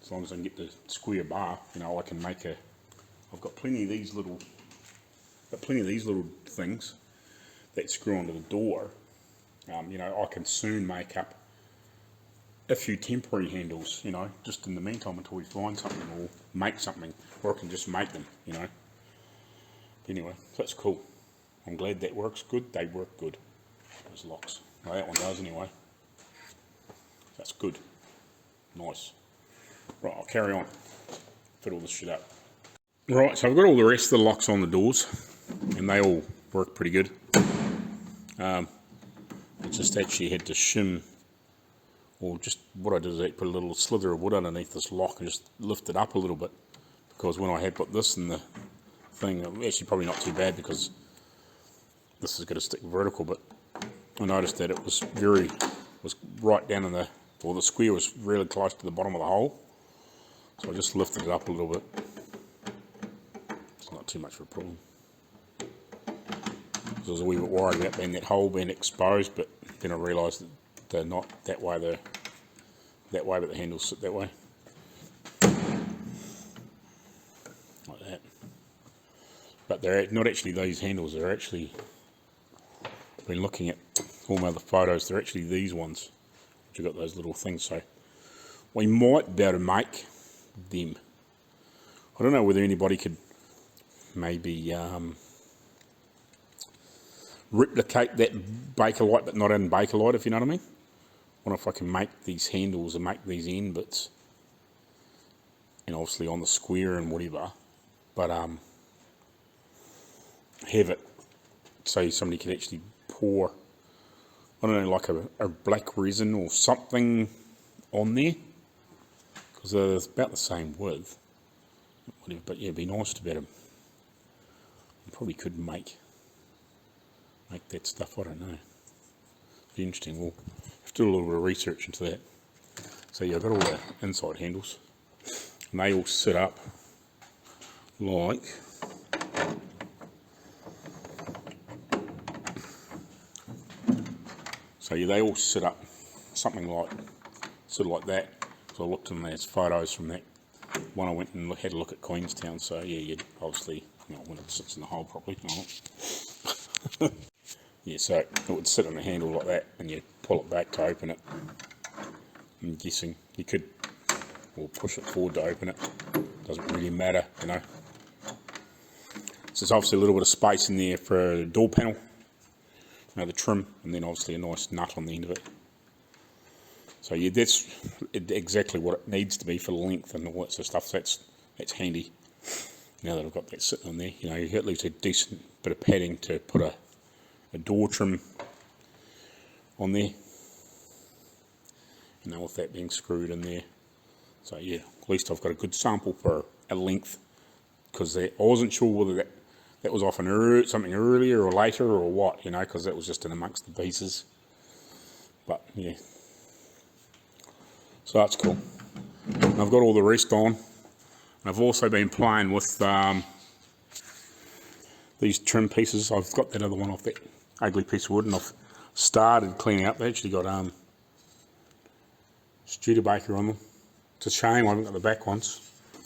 As long as I can get the square bar, you know, I can make I've got plenty of these little things that screw onto the door. You know, I can soon make up a few temporary handles, you know, just in the meantime until we find something or make something, or I can just make them, you know. Anyway, that's cool. I'm glad that works good. They work good. Those locks. Well, that one does anyway. That's good. Nice. Right, I'll carry on. fit all this shit up. Right, so I've got all the rest of the locks on the doors, and they all work pretty good. I just actually had to shim, or just what I did is I put a little slither of wood underneath this lock and just lift it up a little bit, because when I had put this in the thing, actually probably not too bad because this is going to stick vertical, but I noticed that it was right down in the, or the square was really close to the bottom of the hole, so I just lifted it up a little bit. It's not too much of a problem. I was a wee bit worried about that hole being exposed, but then I realised that they're not that way. They're that way, but the handles sit that way, like that. But they're not actually these handles. They're actually, I've been looking at all my other photos. They're actually these ones, which have got those little things. So we might be able to make them. I don't know whether anybody could maybe replicate that Bakelite, but not in Bakelite, if you know what I mean. I wonder if I can make these handles and make these end bits, and obviously on the square and whatever, but have it so somebody can actually pour, I don't know, like a black resin or something on there, because they're about the same width, whatever. But yeah, it'd be nice to be able to, I probably could make that stuff, I don't know. It'd be interesting. We'll have to do a little bit of research into that. So yeah, I've got all the inside handles, and they all sit up like so. Yeah, they all sit up something like sort of like that. So I looked in those photos from that one I went and had a look at Queenstown. So yeah, you'd obviously, you know, when it sits in the hole properly. Yeah, so it would sit on the handle like that, and you pull it back to open it. I'm guessing you could, or push it forward to open it. Doesn't really matter, you know. So there's obviously a little bit of space in there for a door panel, you know, the trim, and then obviously a nice nut on the end of it. So yeah, that's exactly what it needs to be for the length and all that sort of stuff. So that's handy. Now that I've got that sitting on there, you know, you at least a decent bit of padding to put a door trim on there, you know, with that being screwed in there. So yeah, at least I've got a good sample for a length, because I wasn't sure whether that was off something earlier or later or what, you know, because that was just in amongst the pieces. But yeah, so that's cool. And I've got all the rest on. I've also been playing with these trim pieces. I've got that other one off that ugly piece of wood, and I've started cleaning up. They actually got Studebaker on them. It's a shame I haven't got the back ones.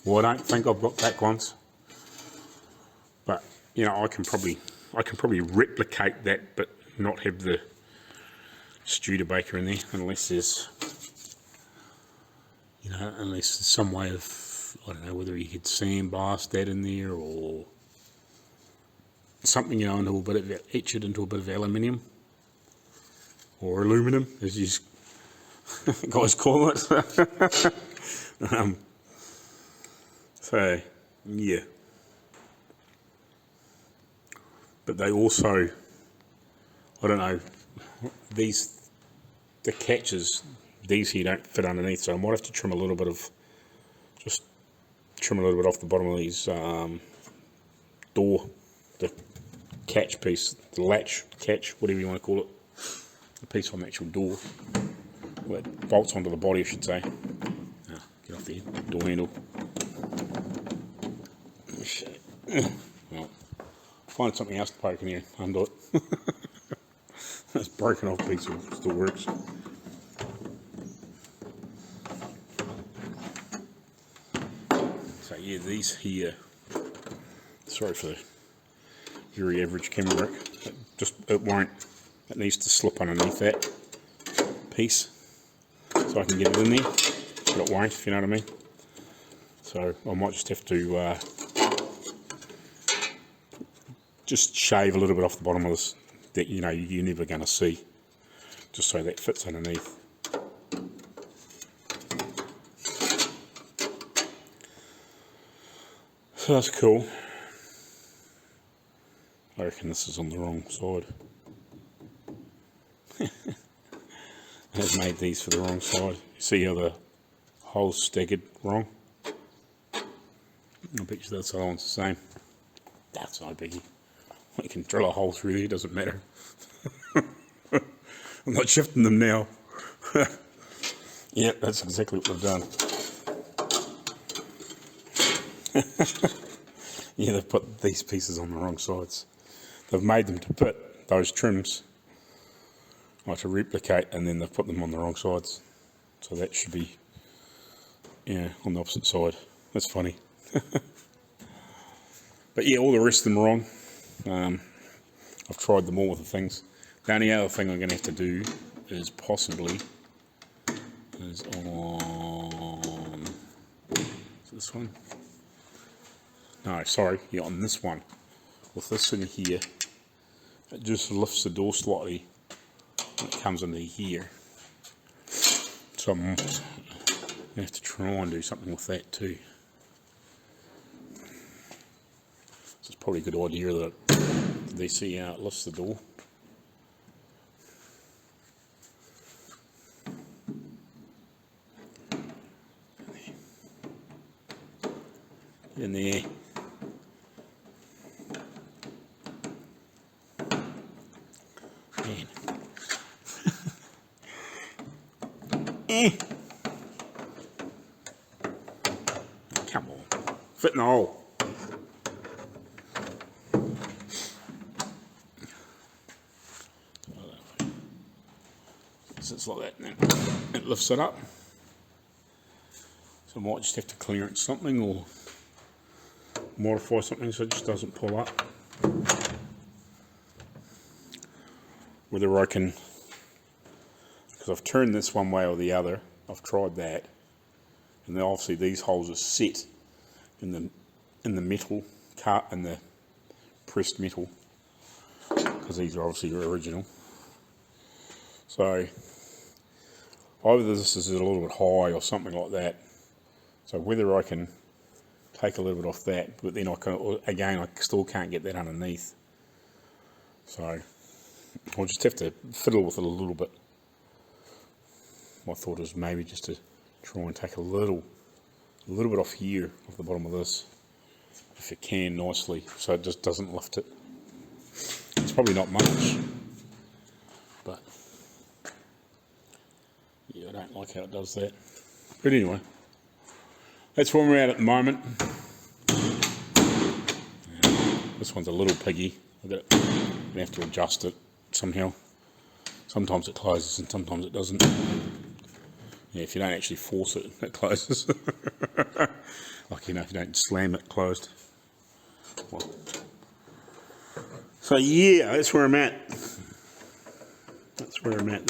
Well, I don't think I've got back ones, but you know, I can probably replicate that, but not have the Studebaker in there, unless there's, you know, unless there's some way of, I don't know, whether you could sandblast that in there or something, you know, into a bit of, etch it into a bit of aluminium or aluminum, as you guys call it. So yeah, but they also, I don't know, the catches, these here don't fit underneath, so I might have to trim a little bit off the bottom of these door, the catch piece, the latch catch, whatever you want to call it, the piece on the actual door, well, it bolts onto the body, I should say. Get off the door handle. Well, find something else to poke in here, undo it. That's broken off piece, still works. So yeah, these here, sorry for the very average camera work, it needs to slip underneath that piece so I can get it in there, but it won't, if you know what I mean. So I might just have to just shave a little bit off the bottom of this that, you know, you're never going to see, just so that fits underneath. So that's cool. I reckon this is on the wrong side. I've made these for the wrong side. You see how the holes staggered wrong? I bet you that's the other one's the same. That's no biggie. We can drill a hole through there, doesn't matter. I'm not shifting them now. Yep, that's exactly what we've done. Yeah, they've put these pieces on the wrong sides. They've made them to put those trims, like to replicate, and then they've put them on the wrong sides. So that should be, yeah, on the opposite side. That's funny. But yeah, all the rest of them are wrong. I've tried them all with the things. The only other thing I'm going to have to do is possibly is on this one. No, sorry, yeah, on this one. With this in here, it just lifts the door slightly when it comes into here. So I'm going to have to try and do something with that too. So it's probably a good idea that they see how it lifts the door. In there. Come on, fit in the hole. So it's like that, and then it lifts it up. So I might just have to clearance something or modify something so it just doesn't pull up. Whether I can, because I've turned this one way or the other, I've tried that, and then obviously these holes are set in the metal cut and the pressed metal, because these are obviously original. So either this is a little bit high or something like that. So whether I can take a little bit off that, but then I still can't get that underneath. So I'll just have to fiddle with it a little bit. My thought is maybe just to try and take a little bit off here, off the bottom of this, if it can, nicely, so it just doesn't lift it. It's probably not much, but yeah, I don't like how it does that. But anyway, that's where we're at the moment. This one's a little piggy. I'm going to have to adjust it somehow. Sometimes it closes and sometimes it doesn't. Yeah, if you don't actually force it, it closes. Like, you know, if you don't slam it closed. Well. So yeah, that's where I'm at. That's where I'm at.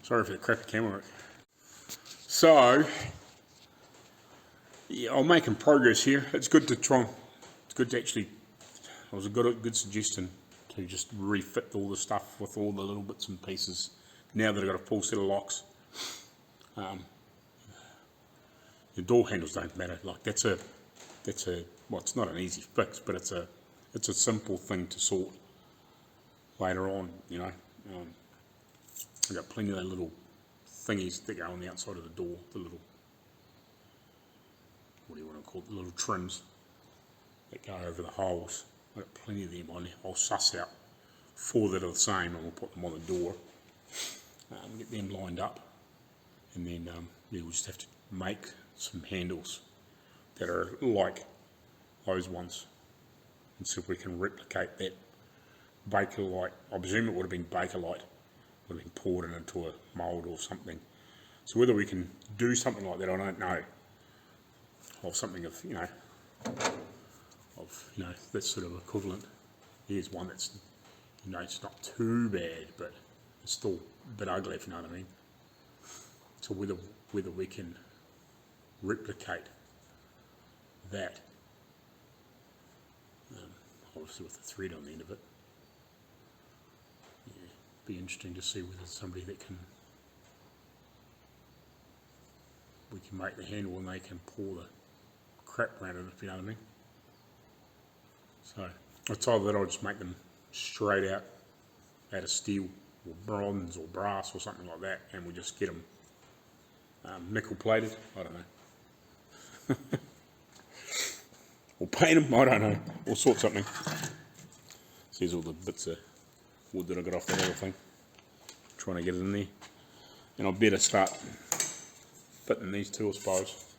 Sorry for the crappy camera work. So, yeah, I'm making progress here. It's good to try. It's good to actually. It was a good suggestion to just refit all the stuff with all the little bits and pieces. Now that I've got a full set of locks, the door handles don't matter. Like that's a well, it's not an easy fix, but it's a simple thing to sort later on. You know, I've got plenty of those little thingies that go on the outside of the door. The little, what do you want to call it? The little trims that go over the holes. I've got plenty of them on there. I'll suss out 4 that are the same and we'll put them on the door. Get them lined up, and then yeah, we'll just have to make some handles that are like those ones and see if we can replicate that Bakelite. I presume it would have been Bakelite, would have been poured into a mould or something. So whether we can do something like that, I don't know. Or something of, you know, that sort of equivalent. Here's one that's, you know, it's not too bad, but it's still a bit ugly, if you know what I mean. So whether we can replicate that, obviously with the thread on the end of it, yeah, be interesting to see whether it's somebody that we can make the handle and they can pour the crap around it, if you know what I mean. So it's either that or just make them straight out of steel or bronze or brass or something like that, and we just get them nickel plated. I don't know. Or paint them. I don't know. All sorts of something. So here's all the bits of wood that I got off that other thing. Trying to get it in there, and I better start fitting these too, I suppose,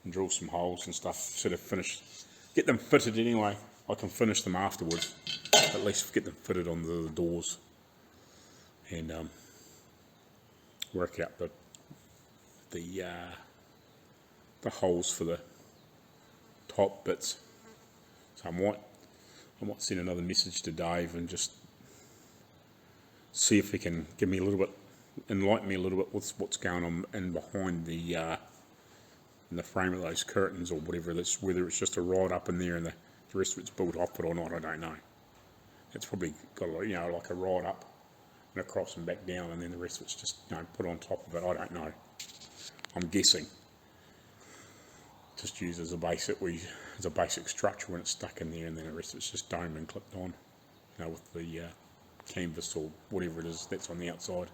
and drill some holes and stuff. Sort of finish, get them fitted anyway. I can finish them afterwards. At least get them fitted on the doors, and work out the holes for the top bits. So I might send another message to Dave and just see if he can give me a little bit, enlighten me a little bit with what's going on in behind in the frame of those curtains or whatever. That's whether it's just a rod up in there and the rest of it's built off it or not. I don't know. It's probably got like a rod up and across and back down, and then the rest of it's just put on top of it. I don't know. I'm guessing. Just used as a basic structure when it's stuck in there, and then the rest of it's just domed and clipped on, with the canvas or whatever it is that's on the outside.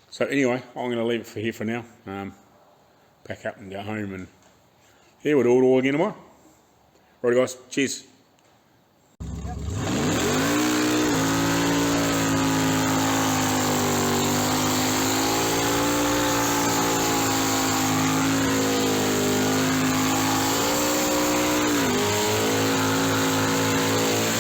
So anyway, I'm going to leave it here for now. Pack up and go home, and we'll do it all again tomorrow. Right guys, cheers.